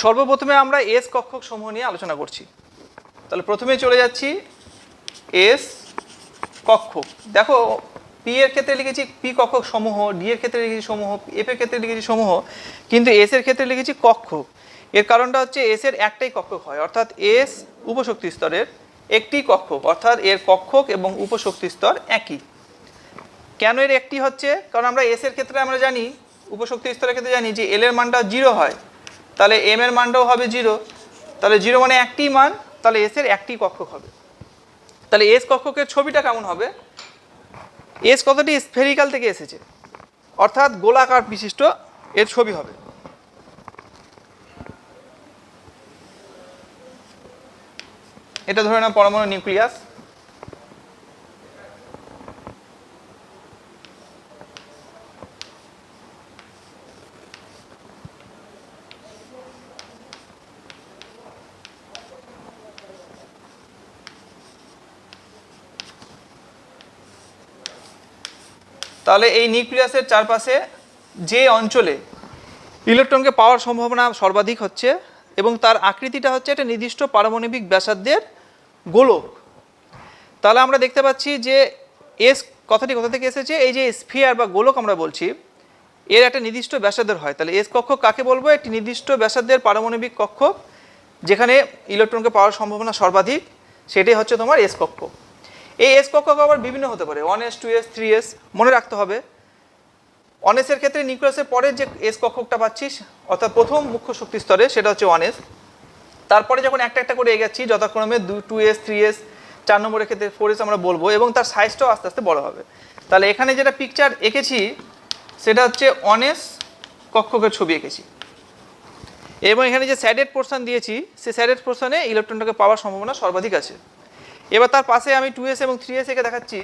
সর্বপ্রথমে আমরা এস কক্ষক সমূহ নিয়ে আলোচনা করছি। তাহলে প্রথমে চলে যাচ্ছি এস কক্ষক। দেখো, পি এর ক্ষেত্রে লিখেছি পি কক্ষক সমূহ, ডি এর ক্ষেত্রে লিখেছি সমূহ, এফ এর ক্ষেত্রে লিখেছি সমূহ, কিন্তু এস এর ক্ষেত্রে লিখেছি কক্ষক। এর কারণটা হচ্ছে এস এর একটাই কক্ষক হয়, অর্থাৎ এস উপশক্তি স্তরের একটি কক্ষক, অর্থাৎ এর কক্ষক এবং উপশক্তি স্তর একই। কেন এর একটি হচ্ছে? কারণ আমরা এস এর ক্ষেত্রে আমরা জানি, উপশক্তি স্তরের ক্ষেত্রে জানি যে এল এর মানটা 0 হয়, তাহলে এম এর মানটাও হবে 0। তাহলে 0 মানে একটি মান, তাহলে এস এর একটি কক্ষক হবে। তাহলে এস কক্ষকের ছবিটা কেমন হবে? এস কতটি স্ফেরিক্যাল থেকে এসেছে, অর্থাৎ গোলাকার বিশিষ্ট এর ছবি হবে। এটা ধরে নাও পরমাণু নিউক্লিয়াস। তাহলে এই নিউক্লিয়াসের চারপাশে যে অঞ্চলে ইলেকট্রনকে পাওয়ার সম্ভাবনা সর্বাধিক হচ্ছে এবং তার আকৃতিটা হচ্ছে একটা নির্দিষ্ট পারমাণবিক ব্যাসার্ধের গোলক। তাহলে আমরা দেখতে পাচ্ছি যে এস কথাটি কোথা থেকে এসেছে, এই যে স্ফিয়ার বা গোলক আমরা বলছি এর একটা নির্দিষ্ট ব্যাসার্ধের হয়। তাহলে এস কক্ষক কাকে বলবো? একটি নির্দিষ্ট ব্যাসার্ধের পারমাণবিক কক্ষক যেখানে ইলেকট্রনকে পাওয়ার সম্ভাবনা সর্বাধিক, সেটাই হচ্ছে তোমার এস কক্ষক। এই এস কক্ষক আবার বিভিন্ন হতে পারে, 1s 2s 3s। মনে রাখতে হবে 1s-এর ক্ষেত্রে নিউক্লিয়াসের পরে যে এস কক্ষকটা পাচ্ছিস অর্থাৎ প্রথম মুখ্য শক্তি স্তরে সেটা হচ্ছে 1s। তারপরে যখন একটা একটা করে এগোচ্ছি যথাক্রমে 2s 3s, 4 নম্বরের ক্ষেত্রে 4s আমরা বলবো, এবং তার সাইজটাও আস্তে আস্তে বড় হবে। তাহলে এখানে যেটা পিকচার এঁকেছি সেটা হচ্ছে 1s কক্ষকের ছবি এঁকেছি, এবং এখানে যে স্যাডেড পোর্শন দিয়েছি সেই স্যাডেড পোর্শনে ইলেকট্রনটাকে পাওয়ার সম্ভাবনা সর্বাধিক আছে। এবার তার পাশে আমি 2s এবং 3s এঁকে দেখাচ্ছি।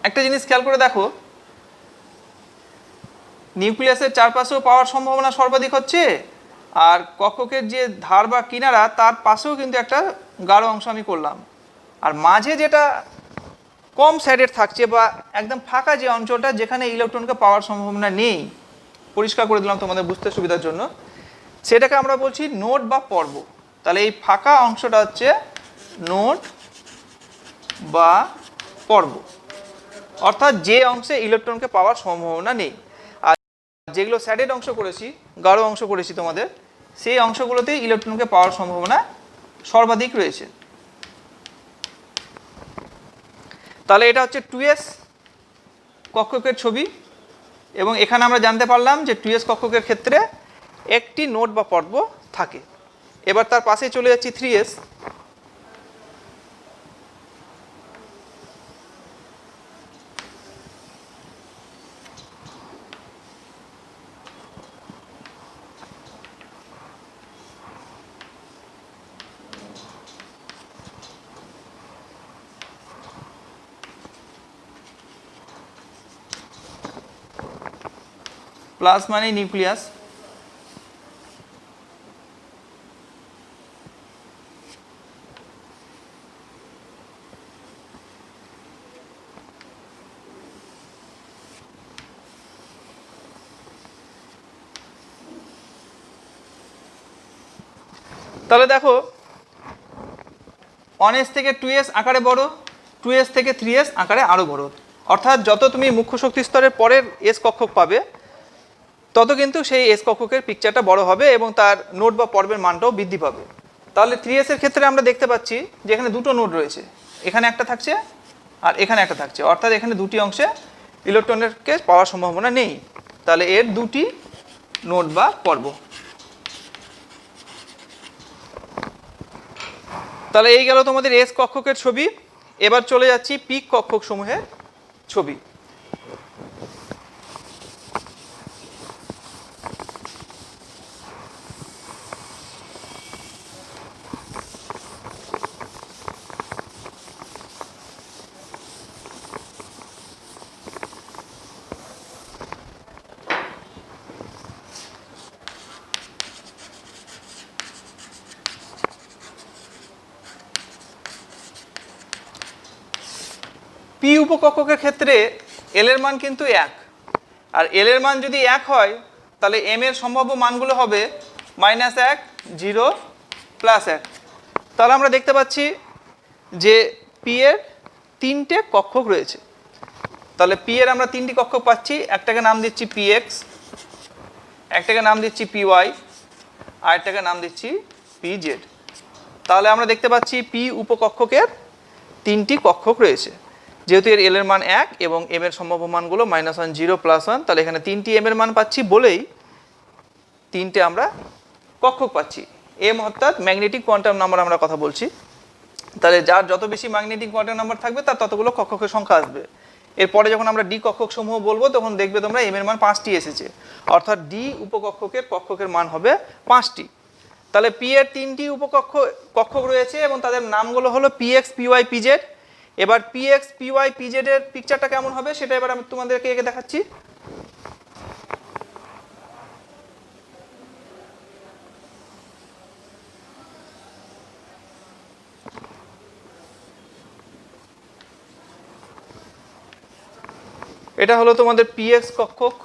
একটা জিনিস খেয়াল করে দেখো, নিউক্লিয়াসের চারপাশেও পাওয়ার সম্ভাবনা সর্বাধিক হচ্ছে, আর কক্ষকের যে ধার বা কিনারা তার পাশেও কিন্তু একটা গাঢ় অংশ আমি করলাম, আর মাঝে যেটা কম স্যাডেড থাকছে বা একদম ফাঁকা যে অঞ্চলটা যেখানে ইলেকট্রনকে পাওয়ার সম্ভাবনা নেই, পরিষ্কার করে দিলাম তোমাদের বুঝতে সুবিধার জন্য, সেটাকে আমরা বলছি নোড বা পর্ব। তাহলে এই ফাঁকা অংশটা হচ্ছে নোড বা পর্ব, অর্থাৎ যে অংশে ইলেকট্রনকে পাওয়ার সম্ভাবনা নেই। আর যেগুলো স্যাডেড অংশ করেছি, গাঢ় অংশ করেছি তোমাদের, সেই অংশগুলোতেই ইলেকট্রনকে পাওয়ার সম্ভাবনা সর্বাধিক রয়েছে। তাহলে এটা হচ্ছে 2s কক্ষকের ছবি, এবং এখানে আমরা জানতে পারলাম যে 2s কক্ষকের ক্ষেত্রে একটি নোড বা পর্ব থাকে। এবার তার পাশে চলে যাচ্ছি 3s। প্লাস মানে নিউক্লিয়াস। তাহলে দেখো 1s থেকে 2s আকারে বড়, 2s থেকে 3s আকারে আরও বড়, অর্থাৎ যত তুমি মুখ্য শক্তি স্তরের পরের এস কক্ষক পাবে তত কিন্তু সেই এস কক্ষকের পিকচারটা বড় হবে এবং তার নোড বা পর্বের মানটাও বৃদ্ধি পাবে। তাহলে 3s এর ক্ষেত্রে আমরা দেখতে পাচ্ছি যে এখানে দুটো নোড রয়েছে, এখানে একটা থাকছে আর এখানে একটা থাকছে, অর্থাৎ এখানে দুটি অংশে ইলেকট্রনেরকে পাওয়ার সম্ভাবনা নেই। তাহলে এর দুটি নোড বা পর্ব। তাহলে এই গেল তোমাদের এস কক্ষকের ছবি। এবার চলে যাচ্ছি পিক কক্ষক সমূহের ছবি। পি উপকক্ষকের ক্ষেত্রে এল এর মান কিন্তু 1, আর এল এর মান যদি 1 হয় তাহলে এম এর সম্ভাব্য মানগুলো হবে -1, 0, +1। তাহলে আমরা দেখতে পাচ্ছি যে পি এর 3টে কক্ষক রয়েছে। তাহলে পি এর আমরা 3টি কক্ষক পাচ্ছি, একটাকে নাম দিচ্ছি পিএক্স, একটাকে নাম দিচ্ছি পিওয়াই, আর একটাকে নাম দিচ্ছি পিজেড। তাহলে আমরা দেখতে পাচ্ছি পি উপকক্ষকের তিনটি কক্ষক রয়েছে। যেহেতু এর এল এর মান 1 এবং এম এর সম্ভাব্য মানগুলো -1 0 +1, তাহলে এখানে তিনটি এম এর মান পাচ্ছি বলেই তিনটে আমরা কক্ষক পাচ্ছি। এম অর্থাৎ ম্যাগনেটিক কোয়ান্টাম নাম্বার আমরা কথা বলছি। তাহলে যার যত বেশি ম্যাগনেটিক কোয়ান্টাম নাম্বার থাকবে তার ততগুলো কক্ষকের সংখ্যা আসবে। এরপরে যখন আমরা ডি কক্ষক সমূহ বলবো তখন দেখবে তোমরা এম এর মান 5টি এসেছে, অর্থাৎ ডি কক্ষকের মান হবে 5টি। তাহলে পি এর 3টি কক্ষক রয়েছে এবং তাদের নামগুলো হলো পিএক্স, পিওয়াই, পিজেড। এবার পিএক্স, পিওয়াই, পিজেড এর পিকচারটা কেমন হবে সেটা এবার আমি তোমাদেরকে এঁকে দেখাচ্ছি। এটা হলো তোমাদের পিএক্স কক্ষক,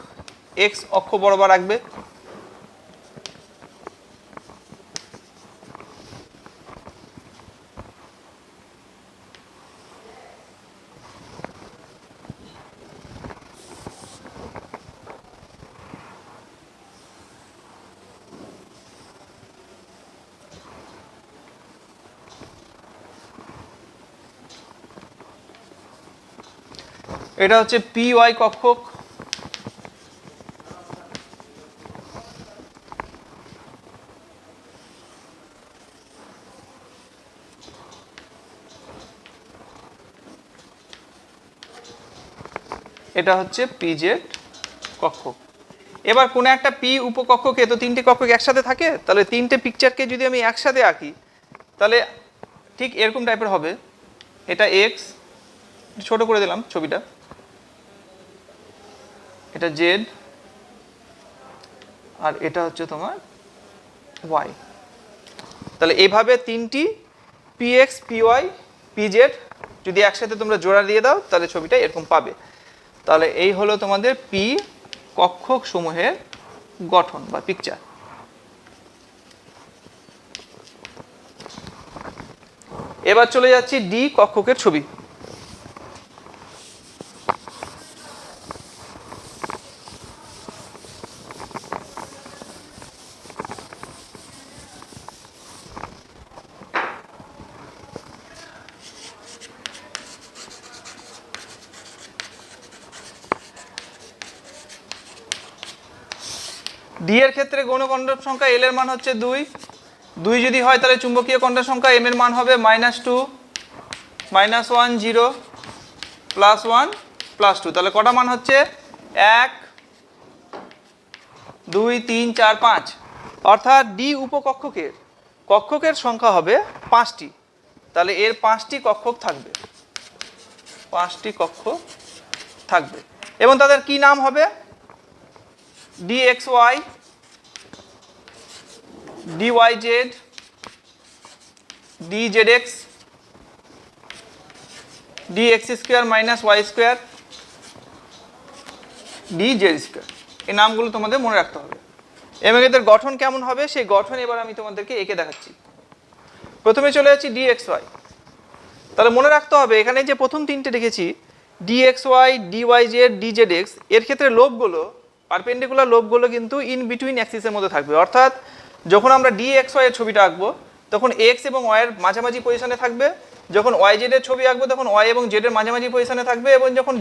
এক্স অক্ষ বরাবর রাখবে। এটা হচ্ছে পিওয়াই কক্ষক, এটা হচ্ছে পিজেড কক্ষক। এবার কোনো একটা পি উপকক্ষকে তো তিনটে কক্ষক একসাথে থাকে, তাহলে তিনটে পিকচারকে যদি আমি একসাথে আঁকি তাহলে ঠিক এরকম টাইপের হবে। এটা এক্স, ছোট করে দিলাম ছবিটা, এটা জেড, আর এটা হচ্ছে তোমার ওয়াই। তাহলে এইভাবে তিনটি পিএক্স, পিওয়াই, পিজেড যদি একসাথে তোমরা জোড়া দিয়ে দাও তাহলে ছবিটা এরকম পাবে। তাহলে এই হলো তোমাদের পি কক্ষক সমূহের গঠন বা পিকচার। এবার চলে যাচ্ছি ডি কক্ষকের ছবি। ডি এর ক্ষেত্রে গৌণ কোয়ান্টাম সংখ্যা এল এর মান হচ্ছে 2। 2 যদি হয় তাহলে চুম্বকীয় কোয়ান্টাম সংখ্যা এম এর মান হবে -2, -1 0 +1 +2। তাহলে কটা মান হচ্ছে 1 2 3 4 5, অর্থাৎ ডি কক্ষকের সংখ্যা হবে 5টি। তাহলে এর 5টি কক্ষক থাকবে, 5টি কক্ষক থাকবে এবং তাদের কি নাম হবে? dxy, dyz, dzx, dx² - y², dz²। এই নামগুলো তোমাদের মনে রাখতে হবে এবং এদের গঠন কেমন হবে সেই গঠন এবার আমি তোমাদেরকে এঁকে দেখাচ্ছি। প্রথমে চলে যাচ্ছি dxy। তাহলে মনে রাখতে হবে এখানে যে প্রথম তিনটে রেখেছি dxy, dyz, dzx, এর ক্ষেত্রে লোবগুলো, পারপেন্ডিকুলার লোবগুলো কিন্তু ইন বিটুইন অ্যাক্সিসের মধ্যে থাকবে। অর্থাৎ যখন আমরা dxy এর ছবিটা আঁকবো তখন x এবং y এর মাঝামাঝি পজিশনে থাকবে, যখন yz এর ছবি আঁকবো তখন y এবং z এর মাঝামাঝি পজিশনে থাকবে, এবং যখন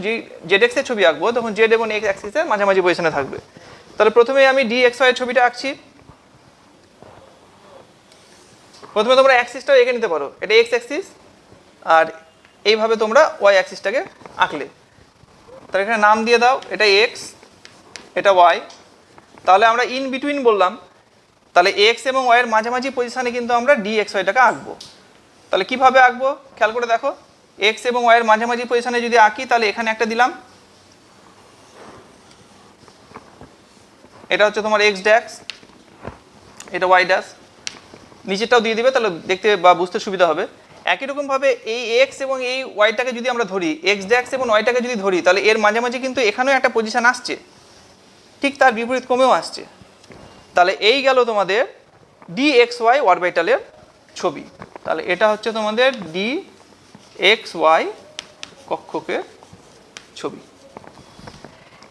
zx এর ছবি আঁকবো তখন z এবং x অ্যাক্সিসের মাঝামাঝি পজিশনে থাকবে। তাহলে প্রথমে আমি dxy এর ছবিটা আঁকছি। প্রথমে তোমরা অ্যাক্সিসটাও এঁকে নিতে পারো, এটা x অ্যাক্সিস আর এইভাবে তোমরা y অ্যাক্সিসটাকে আঁকলে। তাহলে এখানে নাম দিয়ে দাও, এটা x, এটা y। তাহলে আমরা ইন বিটুইন বললাম, তাহলে x এবং y এর মাঝামাঝি পজিশনে কিন্তু আমরা dxyটাকে আঁকবো। তাহলে কিভাবে আঁকবো খেয়াল করে দেখো, x এবং y এর মাঝামাঝি পজিশনে যদি আঁকি তাহলে এখানে একটা দিলাম, এটা হচ্ছে তোমার x ড্যাশ, এটা y ড্যাশ, নিচেরটাও দিয়ে দিবে, তাহলে দেখতে বা বুঝতে সুবিধা হবে। একই রকমভাবে এই x এবং এই yটাকে যদি আমরা ধরি, x ড্যাশ এবং yটাকে যদি ধরি তাহলে এর মাঝামাঝি কিন্তু এখানেও একটা পজিশন আসছে, ঠিক তার বিপরীত ক্রমেও আসছে। তাহলে এই গেল তোমাদের dxy অরবিটালের ছবি। তাহলে এটা হচ্ছে তোমাদের dxy কক্ষকের ছবি।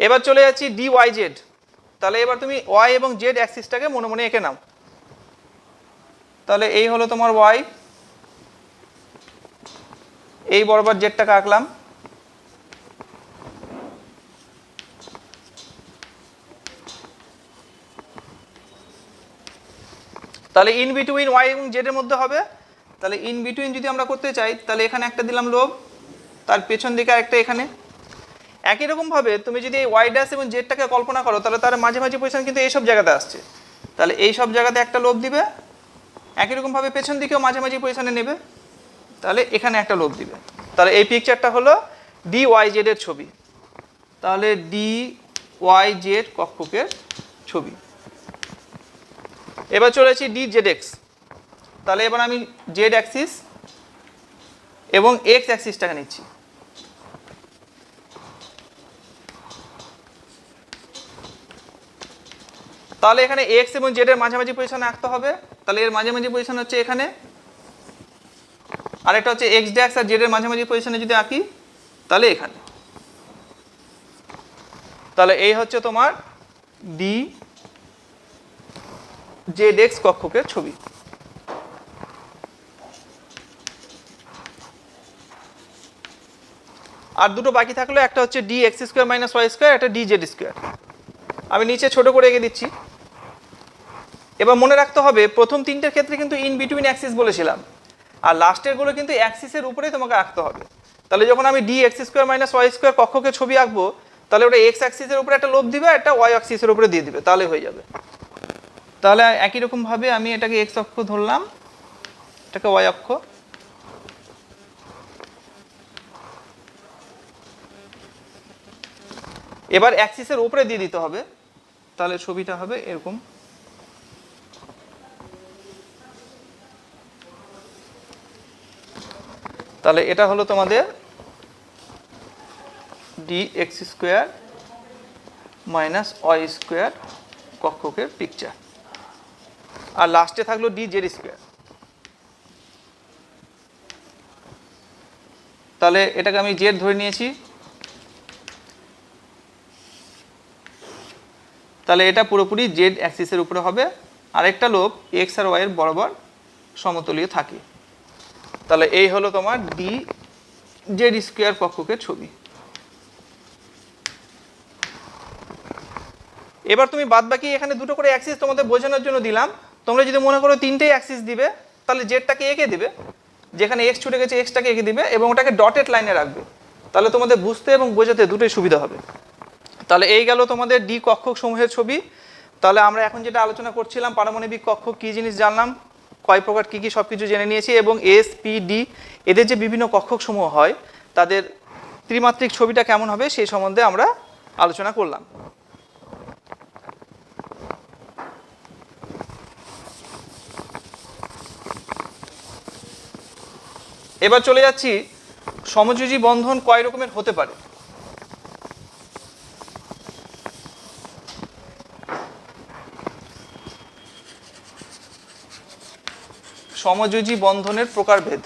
এবার চলে যাচ্ছি dyz। তাহলে এবার তুমি y এবং z অ্যাক্সিসটাকে মনে মনে এঁকে নাও। তাহলে এই হলো তোমার y, এই বরাবর জেডটাকে আঁকলাম। তাহলে ইন বিটুইন ওয়াই এবং জেড এর মধ্যে হবে। তাহলে ইন বিটুইন যদি আমরা করতে চাই তাহলে এখানে একটা দিলাম লোব, তার পেছন দিকে আরেকটা এখানে। একই রকমভাবে তুমি যদি এই ওয়াই ড্যাশ এবং জেডটাকে কল্পনা করো তাহলে তার মাঝামাঝি পজিশন কিন্তু এইসব জায়গাতে আসছে, তাহলে এই সব জায়গাতে একটা লোব দিবে। একই রকমভাবে পেছন দিকেও মাঝামাঝি পজিশনে নেবে, তাহলে এখানে একটা লোব দিবে। তাহলে এই পিকচারটা হলো ডি ওয়াই জেড এর ছবি। তাহলে ডি ওয়াই জেড কক্ষকের ছবি। এবার চলেছি ডি জেড এক্স। তাহলে এবার আমি জেড অ্যাক্সিস এবং এক্স অ্যাক্সিসটাকে নিচ্ছি। তাহলে এখানে এক্স এবং জেড এর মাঝামাঝি পজিশনে আঁকতে হবে। তাহলে এর মাঝামাঝি পজিশন হচ্ছে এখানে, আরেকটা হচ্ছে এক্স ড্যাক্স আর জেড এর মাঝামাঝি পজিশনে যদি আঁকি তাহলে এখানে। তাহলে এই হচ্ছে তোমার ডি জেড এক্স কক্ষকের ছবি। আর দুটো বাকি থাকলো, একটা হচ্ছে D x square minus y square, একটা ডি জেড স্কোয়ার। আমি নিচে ছোট করে এঁকে দিচ্ছি। এবার মনে রাখতে হবে প্রথম তিনটের ক্ষেত্রে কিন্তু ইন বিটুইন অ্যাক্সিস বলেছিলাম, আর লাস্টের গুলো কিন্তু অ্যাক্সিসের উপরেই তোমাকে আঁকতে হবে। তাহলে যখন আমি d x square minus y square কক্ষকের ছবি আঁকবো তাহলে ওটা এক্স অ্যাক্সিসের উপরে একটা লোব দিবে, একটা ওয়াই অ্যাক্সিসের উপরে দিয়ে দিবে, তাহলে হয়ে যাবে। তাহলে একই রকমভাবে আমি এটাকে এক্স অক্ষ ধরলাম, এটাকে ওয়াই অক্ষ। এবার অ্যাক্সিসের উপরে দিয়ে দিতে হবে, তাহলে ছবিটা হবে এরকম। তাহলে এটা হলো তোমাদের d x square minus y square কক্ষকের পিকচার, আর লাস্টে থাকলো ডি জেড স্কোয়ার। তাহলে এটাকে আমি জেড ধরে নিয়েছি। তাহলে এটা পুরোপুরি জেড অ্যাক্সিসের উপরে হবে, আরেকটা লোব এক্স আর ওয়াই এর বরাবর সমতলীয় থাকে। তাহলে এই হলো তোমার ডি জেড স্কোয়ার কক্ষকের ছবি। এবার তুমি বাদবাকি এখানে দুটো করে অ্যাক্সিস তোমাদের বোঝানোর জন্য দিলাম। তোমরা যদি মনে করো তিনটেই অ্যাক্সিস দিবে তাহলে জেডটাকে এঁকে দিবে, যেখানে এক্স ছুটে গেছে এক্সটাকে এঁকে দিবে এবং ওটাকে ডটেড লাইনে রাখবে, তাহলে তোমাদের বুঝতে এবং বোঝাতে দুটোই সুবিধা হবে। তাহলে এই গেল তোমাদের ডি কক্ষক সমূহের ছবি। তাহলে আমরা এখন যেটা আলোচনা করছিলাম পারমাণবিক কক্ষক কী জিনিস জানলাম, কয় প্রকার কী কী সব কিছু জেনে নিয়েছি, এবং এস পি ডি এদের যে বিভিন্ন কক্ষক সমূহ হয় তাদের ত্রিমাত্রিক ছবিটা কেমন হবে সেই সম্বন্ধে আমরা আলোচনা করলাম। এবার চলে যাচ্ছি সমযোজী বন্ধন কয় রকমের হতে পারে। সমযোজী বন্ধনের প্রকারভেদ।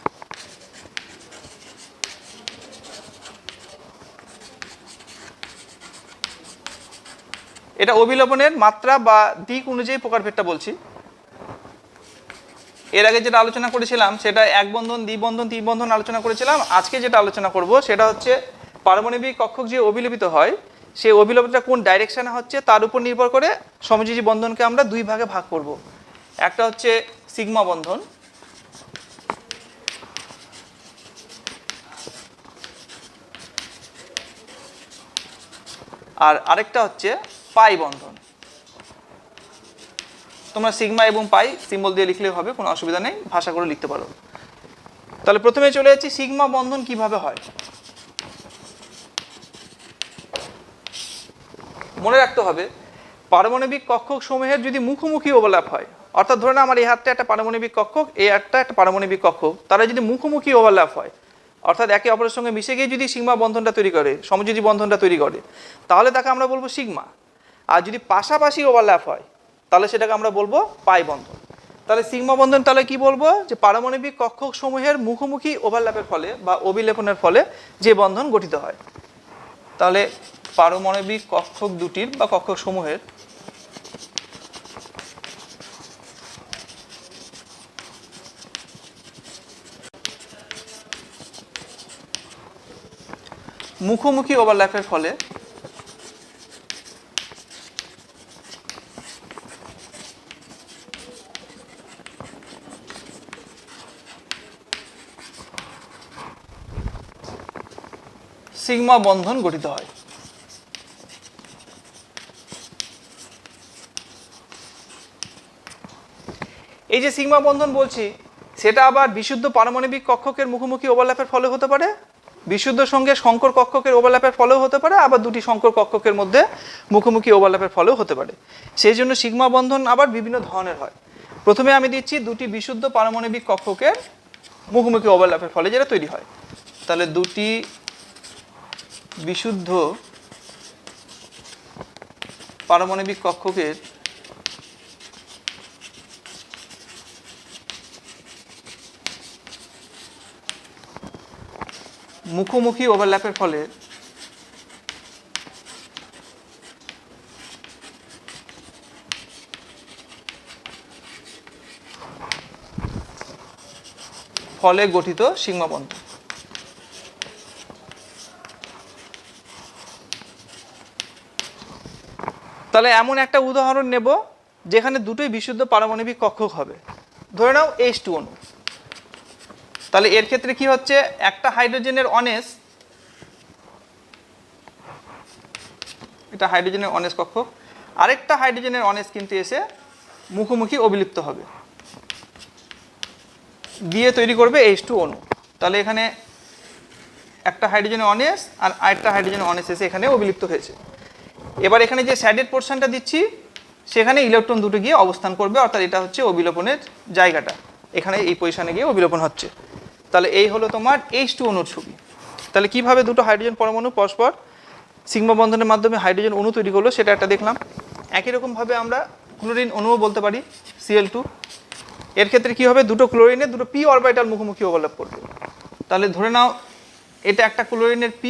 এটা অভিলপনের মাত্রা বা দিক অনুযায়ী প্রকারভেদটা বলছি। এর আগে যেটা আলোচনা করেছিলাম সেটা এক বন্ধন, দ্বিবন্ধন, ত্রিবন্ধন আলোচনা করেছিলাম। আজকে যেটা আলোচনা করব সেটা হচ্ছে পারমাণবিক কক্ষক যে অভিলেপিত হয় সেই অভিলেপটা কোন ডাইরেকশনে হচ্ছে তার উপর নির্ভর করে সমযোজী বন্ধনকে আমরা দুই ভাগে ভাগ করব। একটা হচ্ছে সিগমা বন্ধন, আর আরেকটা হচ্ছে পাই বন্ধন। তোমরা সিগমা এবং পাই সিম্বল দিয়ে লিখলেও হবে, কোনো অসুবিধা নেই, ভাষা করে লিখতে পারো। তাহলে প্রথমে চলে যাচ্ছি সিগমা বন্ধন কিভাবে হয়। মনে রাখতে হবে পারমাণবিক কক্ষক সমূহের যদি মুখোমুখি ওভারল্যাপ হয়, অর্থাৎ ধরে না আমার এই হাতটা একটা পারমাণবিক কক্ষক, এই হাতটা একটা পারমাণবিক কক্ষক, তারা যদি মুখোমুখি ওভারল্যাপ হয় অর্থাৎ একে অপরের সঙ্গে মিশে গিয়ে যদি সিগমা বন্ধনটা তৈরি করে, সমযোজী বন্ধনটা তৈরি করে, তাহলে তাকে আমরা বলবো সিগমা। আর যদি পাশাপাশি ওভারল্যাপ হয় তাহলে সেটাকে আমরা বলবো পাই বন্ধন। তাহলে সিগমা বন্ধন তাহলে কি বলবো, যে পারমাণবিক কক্ষক সমূহের মুখোমুখি ওভারল্যাপের ফলে বা অভিলেপনের ফলে যে বন্ধন গঠিত হয়। তাহলে পারমাণবিক কক্ষক দুটির বা কক্ষক সমূহের মুখোমুখি ওভারল্যাপের ফলে সিগমা বন্ধন গঠিত হয়। এই যে সিগমা বন্ধন বলছি, সেটা আবার বিশুদ্ধ পারমাণবিক কক্ষকের মুখোমুখি ওভারল্যাপের ফলে হতে পারে, বিশুদ্ধ সঙ্গে সংকর কক্ষকের ওভারল্যাপের ফলেও হতে পারে, আবার দুটি সংকর কক্ষকের মধ্যে মুখোমুখি ওভারল্যাপের ফলেও হতে পারে। সেই জন্য সিগমা বন্ধন আবার বিভিন্ন ধরনের হয়। প্রথমে আমি দিচ্ছি দুটি বিশুদ্ধ পারমাণবিক কক্ষকের মুখোমুখি ওভারল্যাপের ফলে যেটা তৈরি হয়। তাহলে দুটি বিশুদ্ধ পারমাণবিক কক্ষকের মুখোমুখি ওভারল্যাপের ফলে গঠিত সিগমা বন্ধন। তাহলে এমন একটা উদাহরণ নেব যেখানে দুটোই বিশুদ্ধ পারমাণবিক কক্ষক হবে। ধরে নাও H2 অণু। তাহলে এর ক্ষেত্রে কি হচ্ছে, একটা হাইড্রোজেনের অনেস, এটা হাইড্রোজেনের অনেস কক্ষক, আরেকটা হাইড্রোজেনের অনেস কিন্তু এসে মুখোমুখি অভিলিপ্ত হবে, দিয়ে তৈরি করবে H2 অণু। তাহলে এখানে একটা হাইড্রোজেনের অনেস আর আরেকটা হাইড্রোজেনের অনেস এসে এখানে অভিলিপ্ত হয়েছে। এবার এখানে যে স্যাডেড পোর্শনটা দিচ্ছি সেখানে ইলেকট্রন দুটো গিয়ে অবস্থান করবে, অর্থাৎ এটা হচ্ছে অবিলোপনের জায়গাটা, এখানে এই পজিশনে গিয়ে অবিলোপন হচ্ছে। তাহলে এই হলো তোমার H2 অণুর ছবি। তাহলে কিভাবে দুটো হাইড্রোজেন পরমাণু পরস্পর সিগমা বন্ধনের মাধ্যমে হাইড্রোজেন অণু তৈরি করলো সেটা একটা দেখলাম। একই রকমভাবে আমরা ক্লোরিন অণুও বলতে পারি, Cl2। এর ক্ষেত্রে কি হবে, দুটো ক্লোরিনের দুটো p অরবিটাল মুখোমুখি ওভারল্যাপ করবে। তাহলে ধরে নাও এটা একটা ক্লোরিনের p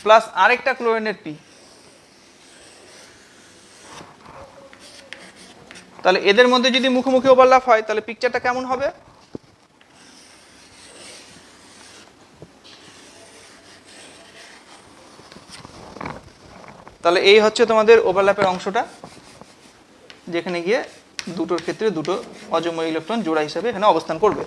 প্লাস আরেকটা ক্লোরিনের p। তাহলে এদের মধ্যে যদি মুখোমুখি ওভারল্যাপ হয় তাহলে পিকচারটা কেমন হবে? তাহলে এই হচ্ছে তোমাদের ওভারল্যাপের অংশটা, যেখানে গিয়ে দুটোর ক্ষেত্রে দুটো অযৌগ ইলেকট্রন জোড়া হিসেবে এখানে অবস্থান করবে।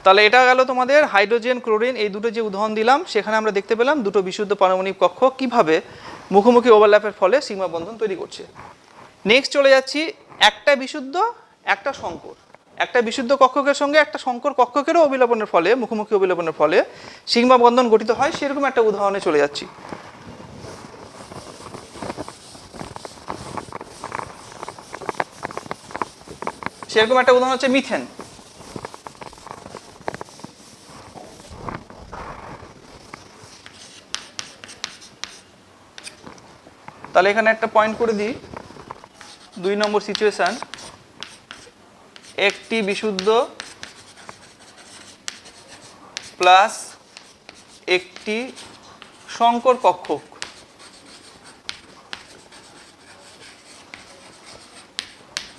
তাহলে এটা গেল তোমাদের হাইড্রোজেন ক্লোরিন, এই দুটো যে উদাহরণ দিলাম সেখানে আমরা দেখতে পেলাম দুটো বিশুদ্ধ পারমাণবিক কক্ষক কিভাবে মুখোমুখি ওভারল্যাপের ফলে সিগমা বন্ধন তৈরি করছে। নেক্সট চলে যাচ্ছি একটা বিশুদ্ধ একটা সংকর, একটা বিশুদ্ধ কক্ষকের সঙ্গে একটা সংকর কক্ষকেরও অবিলোপনের ফলে, মুখোমুখি অবিলোপনের ফলে সিগমা বন্ধন গঠিত হয়, সেরকম একটা উদাহরণে চলে যাচ্ছি। সেরকম একটা উদাহরণ হচ্ছে মিথেন। তাহলে এখানে একটা পয়েন্ট করে দিই, 2 নম্বর সিচুয়েশন, একটি বিশুদ্ধ প্লাস একটি সংকর কক্ষক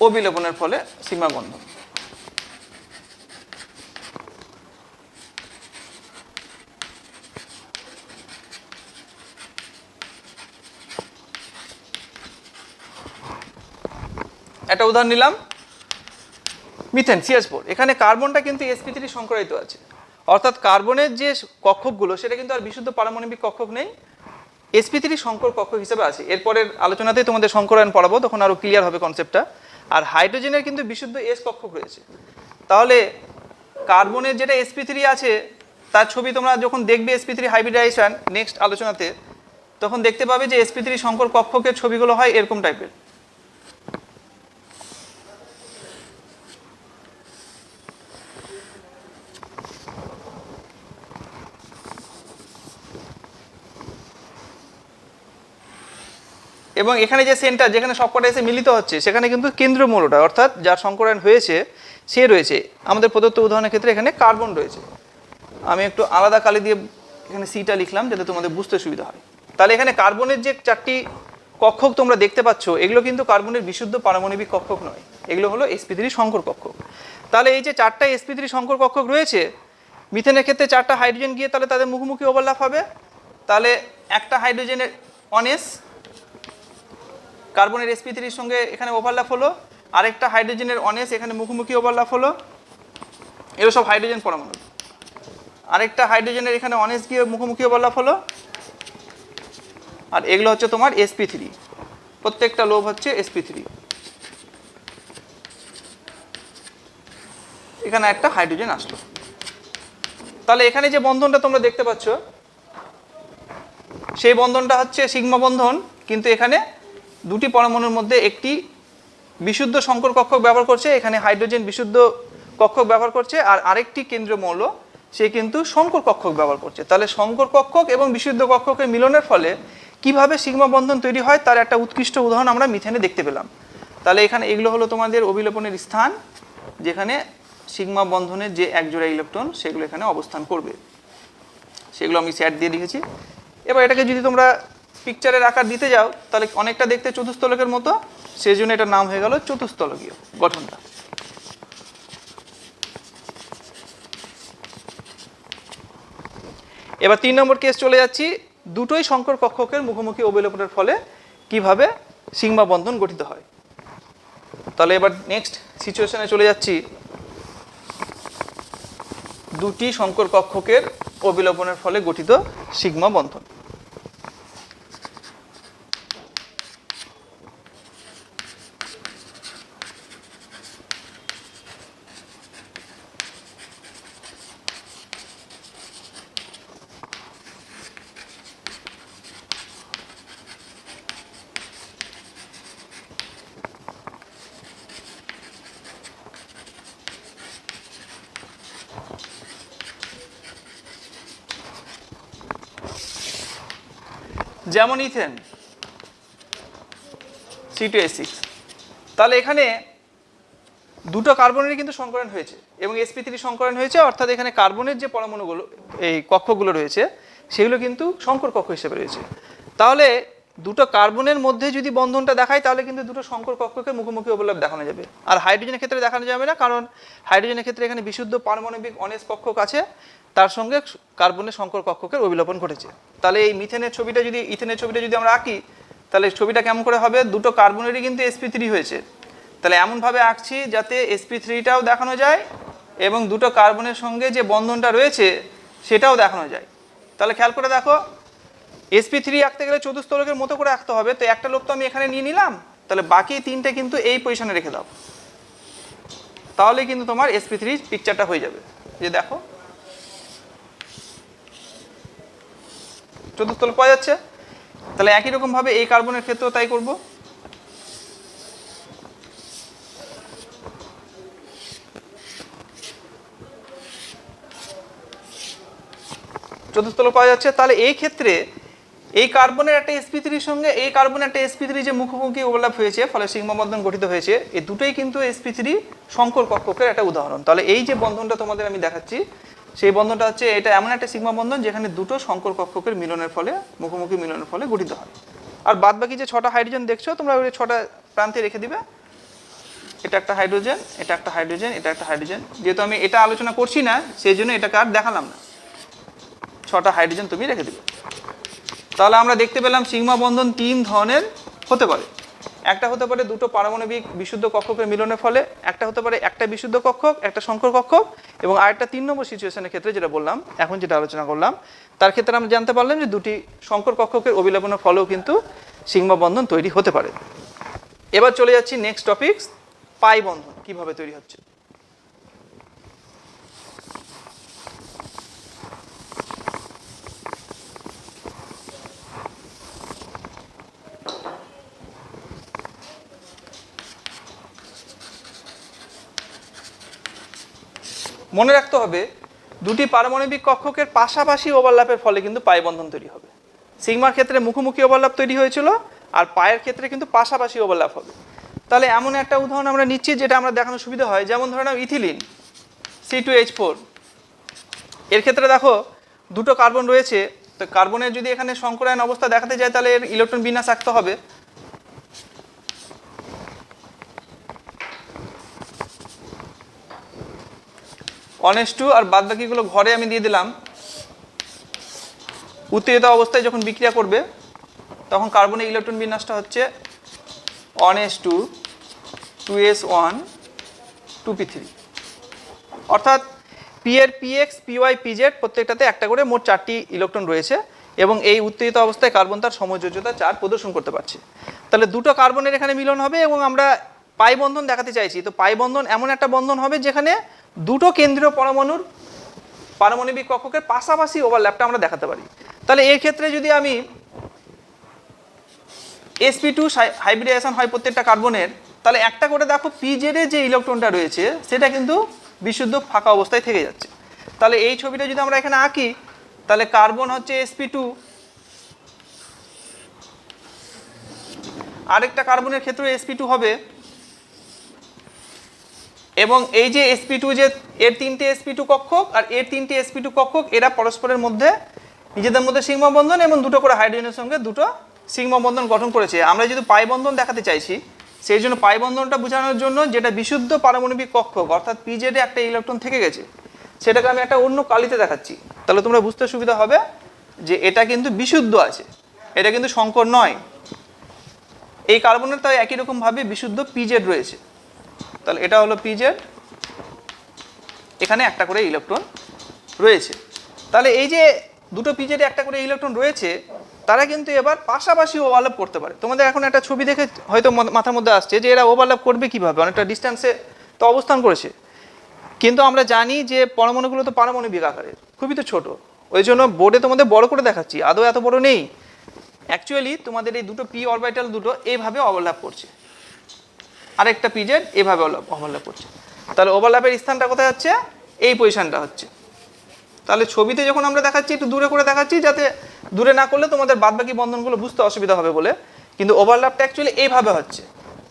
অবিলোপনের ফলে সিগমা বন্ধন। একটা উদাহরণ নিলাম মিথেন CH4। এখানে কার্বনটা কিন্তু sp3 সংকরায়িত আছে, অর্থাৎ কার্বনের যে কক্ষকগুলো সেটা কিন্তু আর বিশুদ্ধ পারমাণবিক কক্ষক নেই, sp3 সংকর কক্ষক হিসেবে আছে। এরপরের আলোচনাতেই তোমাদের সংকরায়ন পড়াবো, তখন আরো ক্লিয়ার হবে কনসেপ্টটা। আর হাইড্রোজেনের কিন্তু বিশুদ্ধ S কক্ষক রয়েছে। তাহলে কার্বনের যেটা sp3 আছে তার ছবি তোমরা যখন দেখবে sp3 হাইব্রিডাইজেশন নেক্সট আলোচনাতে, তখন দেখতে পাবে যে sp3 সংকর কক্ষকের ছবিগুলো হয় এরকম টাইপের। এবং এখানে যে সেন্টার যেখানে সবকটা এসে মিলিত হচ্ছে সেখানে কিন্তু কেন্দ্রীয় মৌলটা, অর্থাৎ যার সংকরায়ন হয়েছে সে রয়েছে। আমাদের প্রদত্ত উদাহরণের ক্ষেত্রে এখানে কার্বন রয়েছে। আমি একটু আলাদা কালি দিয়ে এখানে সিটা লিখলাম যাতে তোমাদের বুঝতে সুবিধা হয়। তাহলে এখানে কার্বনের যে 4টি কক্ষক তোমরা দেখতে পাচ্ছ এগুলো কিন্তু কার্বনের বিশুদ্ধ পারমাণবিক কক্ষক নয়, এগুলো হলো sp3 সংকর কক্ষক। তাহলে এই যে 4টা sp3 সংকর কক্ষক রয়েছে মিথেনের ক্ষেত্রে 4টা হাইড্রোজেন গিয়ে তাহলে তাদের মুখোমুখি ওভারল্যাপ হবে, তাহলে একটা হাইড্রোজেনের অনেস কার্বনের sp3 এর সঙ্গে এখানে ওভারল্যাপ হলো, আরেকটা হাইড্রোজেনের অনেস এখানে মুখোমুখি ওভারল্যাপ হলো, এগুলো সব হাইড্রোজেন পরমাণু। আরেকটা হাইড্রোজেনের এখানে অনেস গিয়ে মুখোমুখি ওভারল্যাপ হলো, আর এগুলো হচ্ছে তোমার sp3, প্রত্যেকটা লোভ হচ্ছে sp3। এখানে একটা হাইড্রোজেন আসলো। তাহলে এখানে যে বন্ধনটা তোমরা দেখতে পাচ্ছ সেই বন্ধনটা হচ্ছে সিগমা বন্ধন, কিন্তু এখানে দুটি পরমাণুর মধ্যে একটি বিশুদ্ধ সংকর কক্ষক ব্যবহার করছে, এখানে হাইড্রোজেন বিশুদ্ধ কক্ষক ব্যবহার করছে, আর আরেকটি কেন্দ্রীয় মৌল সে কিন্তু সংকর কক্ষক ব্যবহার করছে। তাহলে সংকর কক্ষক এবং বিশুদ্ধ কক্ষকের মিলনের ফলে কিভাবে সিগমা বন্ধন তৈরি হয় তার একটা উৎকৃষ্ট উদাহরণ আমরা মিথেনে দেখতে পেলাম। তাহলে এখানে এগুলো হলো তোমাদের অবিলোপনের স্থান, যেখানে সিগমা বন্ধনের যে একজোড়া ইলেকট্রন সেগুলো এখানে অবস্থান করবে, সেগুলো আমি স্যাট দিয়ে লিখেছি। এবার এটাকে যদি তোমরা পিকচারের আকার দিতে যাও তাহলে অনেকটা দেখতে চতুস্তলকের মতো, সেই জন্য এটার নাম হয়ে গেল চতুস্তলকীয় গঠনটা। এবার 3 নম্বর কেস চলে যাচ্ছি, দুটোই সংকর কক্ষকের মুখোমুখি অবিলোপনের ফলে কিভাবে সিগমা বন্ধন গঠিত হয়। তাহলে এবার নেক্সট সিচুয়েশনে চলে যাচ্ছি, দুটি সংকর কক্ষকের অবিলোপনের ফলে গঠিত সিগমা বন্ধন। যেমন ইথেন C2H6, তাহলে এখানে দুটো কার্বনেরই কিন্তু সংকরণ হয়েছে এবং sp3 সংকরণ হয়েছে, অর্থাৎ এখানে কার্বনের যে পরমাণুগুলো এই কক্ষগুলো রয়েছে সেগুলো কিন্তু সংকর কক্ষ হিসেবে রয়েছে। তাহলে দুটো কার্বনের মধ্যে যদি বন্ধনটা দেখায় তাহলে কিন্তু দুটো সংকর কক্ষকে মুখোমুখি ওভারল্যাপ দেখানো যাবে। আর হাইড্রোজেনের ক্ষেত্রে দেখানো যাবে না, কারণ হাইড্রোজেনের ক্ষেত্রে এখানে বিশুদ্ধ পারমাণবিক অনেস কক্ষক আছে, তার সঙ্গে কার্বনের সংকর কক্ষকের অবিলোপন ঘটেছে। তাহলে এই মিথেনের ছবিটা যদি ইথেনের ছবিটা যদি আমরা আঁকি তাহলে ছবিটা কেমন করে হবে, দুটো কার্বনেরই কিন্তু sp3 হয়েছে, তাহলে এমনভাবে আঁকছি যাতে sp3টাও দেখানো যায় এবং দুটো কার্বনের সঙ্গে যে বন্ধনটা রয়েছে সেটাও দেখানো যায়। তাহলে খেয়াল করে দেখো, sp3 আঁকতে গেলে চতুস্তলকের মতো করে আঁকতে হবে, তো একটা লোক তো আমি এখানে নিয়ে নিলাম, তাহলে বাকি তিনটে কিন্তু এই পজিশনে রেখে দাও, তাহলে কিন্তু তোমার sp3 পিকচারটা হয়ে যাবে। যে দেখো চতুস্তলক পাওয়া যাচ্ছে, তাহলে একই রকম ভাবে এই কার্বনের ক্ষেত্রেও তাই করব। চতুস্তলক পাওয়া যাচ্ছে, তাহলে এই ক্ষেত্রে এই কার্বনের একটা sp3 এর সঙ্গে এই কার্বনের একটা sp3 যে মুখোমুখি ওভারল্যাপ হয়েছে ফলে সিগমা বন্ধন গঠিত হয়েছে, এই দুটোই কিন্তু sp3 সংকর কক্ষকের একটা উদাহরণ। তাহলে এই যে বন্ধনটা তোমাদের আমি দেখাচ্ছি সেই বন্ধনটা হচ্ছে এটা এমন একটা সিগমা বন্ধন যেখানে দুটো সংকর কক্ষকের মিলনের ফলে মুখোমুখি মিলনের ফলে গঠিত হয়। আর বাদ বাকি যে 6টা হাইড্রোজেন দেখছো তোমরা ওই 6টা প্রান্তে রেখে দিবে, এটা একটা হাইড্রোজেন, এটা একটা হাইড্রোজেন, এটা একটা হাইড্রোজেন। যেহেতু আমি এটা আলোচনা করছি না সেই জন্য এটাকে আর দেখালাম না, 6টা হাইড্রোজেন তুমি রেখে দিবে। তাহলে আমরা দেখতে পেলাম সিগমা বন্ধন 3 ধরনের হতে পারে। একটা হতে পারে দুটো পারমাণবিক বিশুদ্ধ কক্ষকের মিলনের ফলে, একটা হতে পারে একটা বিশুদ্ধ কক্ষক একটা সংকর কক্ষক, এবং আরেকটা 3 নম্বর সিচুয়েশনের ক্ষেত্রে যেটা বললাম এখন যেটা আলোচনা করলাম তার ক্ষেত্রে আমরা জানতে পারলাম যে দুটি সংকর কক্ষকের অবিলোপনের ফলেও কিন্তু সিগমা বন্ধন তৈরি হতে পারে। এবার চলে যাচ্ছি নেক্সট টপিক, পাই বন্ধন কিভাবে তৈরি হচ্ছে। মনে রাখতে হবে দুটি পারমাণবিক কক্ষকের পাশাপাশি ওভারল্যাপের ফলে কিন্তু পাই বন্ধন তৈরি হবে। সিগমার ক্ষেত্রে মুখোমুখি ওভারল্যাপ তৈরি হয়েছিল আর পায়ের ক্ষেত্রে কিন্তু পাশাপাশি ওভারল্যাপ হবে। তাহলে এমন একটা উদাহরণ আমরা নিচ্ছি যেটা আমরা দেখানোর সুবিধা হয়, যেমন ধরে নাও ইথিলিন C2H4, এর ক্ষেত্রে দেখো দুটো কার্বন রয়েছে, তো কার্বনের যদি এখানে সংকরায়ন অবস্থা দেখাতে যায় তাহলে এর ইলেকট্রন বিন্যাস আঁকতে হবে। 1s2 আর বাদ বাকিগুলো ঘরে আমি দিয়ে দিলাম। উত্তেজিত অবস্থায় যখন বিক্রিয়া করবে তখন কার্বনের ইলেকট্রন বিন্যাসটা হচ্ছে 1s2 2s1 2p3, অর্থাৎ পি এর পিএক্স পিওয়াই পিজেড প্রত্যেকটাতে একটা করে মোট 4টি ইলেকট্রন রয়েছে এবং এই উত্তেজিত অবস্থায় কার্বন তার সমযোজ্যতা চার প্রদর্শন করতে পারছে। তাহলে দুটো কার্বনের এখানে মিলন হবে এবং আমরা পাই বন্ধন দেখাতে চাইছি। তো পাই বন্ধন এমন একটা বন্ধন হবে যেখানে দুটো কেন্দ্রীয় পরমাণুর পারমাণবিক কক্ষকের পাশাপাশি ওভারল্যাপটা আমরা দেখাতে পারি। তাহলে এর ক্ষেত্রে যদি আমি sp2 হাইব্রিডাইজেশন হয় প্রত্যেকটা কার্বনের, তাহলে একটা করে দেখো পিজেডে যে ইলেকট্রনটা রয়েছে সেটা কিন্তু বিশুদ্ধ ফাঁকা অবস্থায় থেকে যাচ্ছে। তাহলে এই ছবিটা যদি আমরা এখানে আঁকি, তাহলে কার্বন হচ্ছে sp2, আরেকটা কার্বনের ক্ষেত্রে sp2 হবে এবং এই যে sp2 যে এর 3টে sp2 কক্ষক আর এর 3টে sp2 কক্ষক এরা পরস্পরের মধ্যে নিজেদের মধ্যে সিগমা বন্ধন এবং দুটো করে হাইড্রোজেনের সঙ্গে দুটো সিগমা বন্ধন গঠন করেছে। আমরা যদি পাই বন্ধন দেখাতে চাইছি, সেই জন্য পাই বন্ধনটা বোঝানোর জন্য যেটা বিশুদ্ধ পারমাণবিক কক্ষক অর্থাৎ পিজেডে একটা ইলেকট্রন থেকে গেছে সেটাকে আমি একটা অন্য কালিতে দেখাচ্ছি, তাহলে তোমরা বুঝতে সুবিধা হবে যে এটা কিন্তু বিশুদ্ধ আছে, এটা কিন্তু সংকর নয়। এই কার্বনের তাই একই রকমভাবে বিশুদ্ধ পিজেড রয়েছে। তাহলে এটা হলো পিজেড, এখানে একটা করে ইলেকট্রন রয়েছে। তাহলে এই যে দুটো পিজেডে একটা করে ইলেকট্রন রয়েছে তারা কিন্তু এবার পাশাপাশি ওভারল্যাপ করতে পারে। তোমাদের এখন একটা ছবি দেখে হয়তো মাথার মধ্যে আসছে যে এরা ওভারল্যাপ করবে কিভাবে, অনেকটা ডিস্টেন্সে তো অবস্থান করেছে, কিন্তু আমরা জানি যে পরমাণুগুলো তো পারমাণবিক আকারের, খুবই তো ছোট, ওই জন্য বোর্ডে তোমাদের বড় করে দেখাচ্ছি, আদৌ এত বড় নেই। অ্যাকচুয়ালি তোমাদের এই দুটো পি অরবিটাল দুটো এইভাবে ওভারল্যাপ করছে, আরেকটা পিজেড এভাবে ওভারল্যাপ করছে। তাহলে ওভারল্যাপের স্থানটা কোথায় হচ্ছে, এই পজিশনটা হচ্ছে। তাহলে ছবিতে যখন আমরা দেখাচ্ছি একটু দূরে করে দেখাচ্ছি, যাতে দূরে না করলে তোমাদের বাদবাকি বন্ধনগুলো বুঝতে অসুবিধা হবে বলে, কিন্তু ওভারল্যাপটা অ্যাকচুয়ালি এইভাবে হচ্ছে।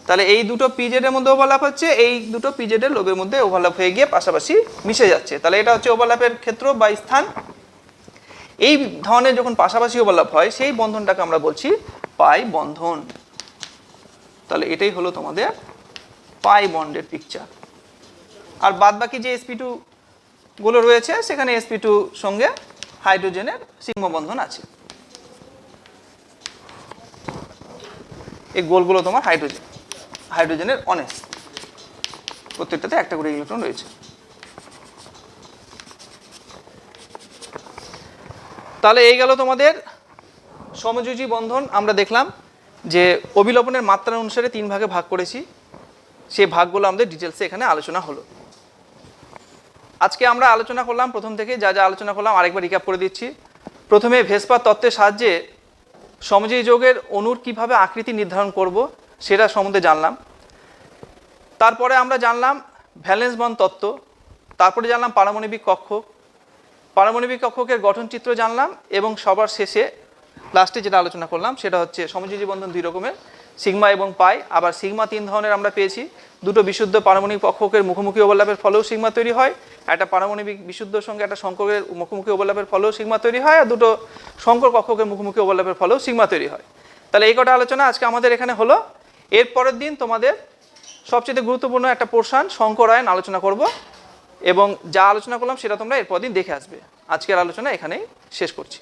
তাহলে এই দুটো পিজেডের মধ্যে ওভারল্যাপ হচ্ছে, এই দুটো পিজেডের লোবের মধ্যে ওভারল্যাপ হয়ে গিয়ে পাশাপাশি মিশে যাচ্ছে। তাহলে এটা হচ্ছে ওভারল্যাপের ক্ষেত্র বা স্থান। এই ধরনের যখন পাশাপাশি ওভারল্যাপ হয় সেই বন্ধনটাকে আমরা বলছি পাই বন্ধন। তাহলে এটাই হলো তোমাদের পাই বন্ডের পিকচার। আর বাদবাকি যে sp2 গুলো রয়েছে সেখানে sp2 সঙ্গে হাইড্রোজেনের সিগমা বন্ধন আছে। এই গোলগুলো তোমার হাইড্রোজেনের অনেস, প্রত্যেকটাতে একটা করে ইলেকট্রন রয়েছে। তাহলে এই গেল তোমাদের সমযোজী বন্ধন। আমরা দেখলাম যে অবিলোপনের মাত্রা অনুসারে 3 ভাগে ভাগ করেছি, সেই ভাগগুলো আমাদের ডিটেলসে এখানে আলোচনা হলো। আজকে আমরা আলোচনা করলাম প্রথম থেকে যা যা আলোচনা করলাম আরেকবার রিক্যাপ করে দিচ্ছি। প্রথমে ভেসপার তত্ত্বের সাহায্যে সমযোজী যৌগের অণুর কিভাবে আকৃতি নির্ধারণ করব সেটা সম্বন্ধে জানলাম। তারপরে আমরা জানলাম ভ্যালেন্স বন্ড তত্ত্ব, তারপরে জানলাম পারমাণবিক কক্ষক, পারমাণবিক কক্ষকের গঠনচিত্র জানলাম এবং সবার শেষে লাস্টে যেটা আলোচনা করলাম সেটা হচ্ছে সমযোজী বন্ধন 2 রকমের, সিগমা এবং পাই। আবার সিগমা 3 ধরনের আমরা পেয়েছি, দুটো বিশুদ্ধ পারমাণবিক কক্ষকের মুখোমুখি ওভারল্যাপের ফলেও সিগমা তৈরি হয়, একটা পারমাণবিক বিশুদ্ধর সঙ্গে একটা সংকরের মুখোমুখি ওভারল্যাপের ফলেও সিগমা তৈরি হয়, আর দুটো সংকর কক্ষকের মুখোমুখি ওভারল্যাপের ফলেও সিগমা তৈরি হয়। তাহলে এই কটা আলোচনা আজকে আমাদের এখানে হলো। এর পরের দিন তোমাদের সবচেয়ে গুরুত্বপূর্ণ একটা পোর্শন সংকরায়ন আলোচনা করব এবং যা আলোচনা করলাম সেটা তোমরা এরপর দিন দেখে আসবে। আজকের আলোচনা এখানেই শেষ করছি।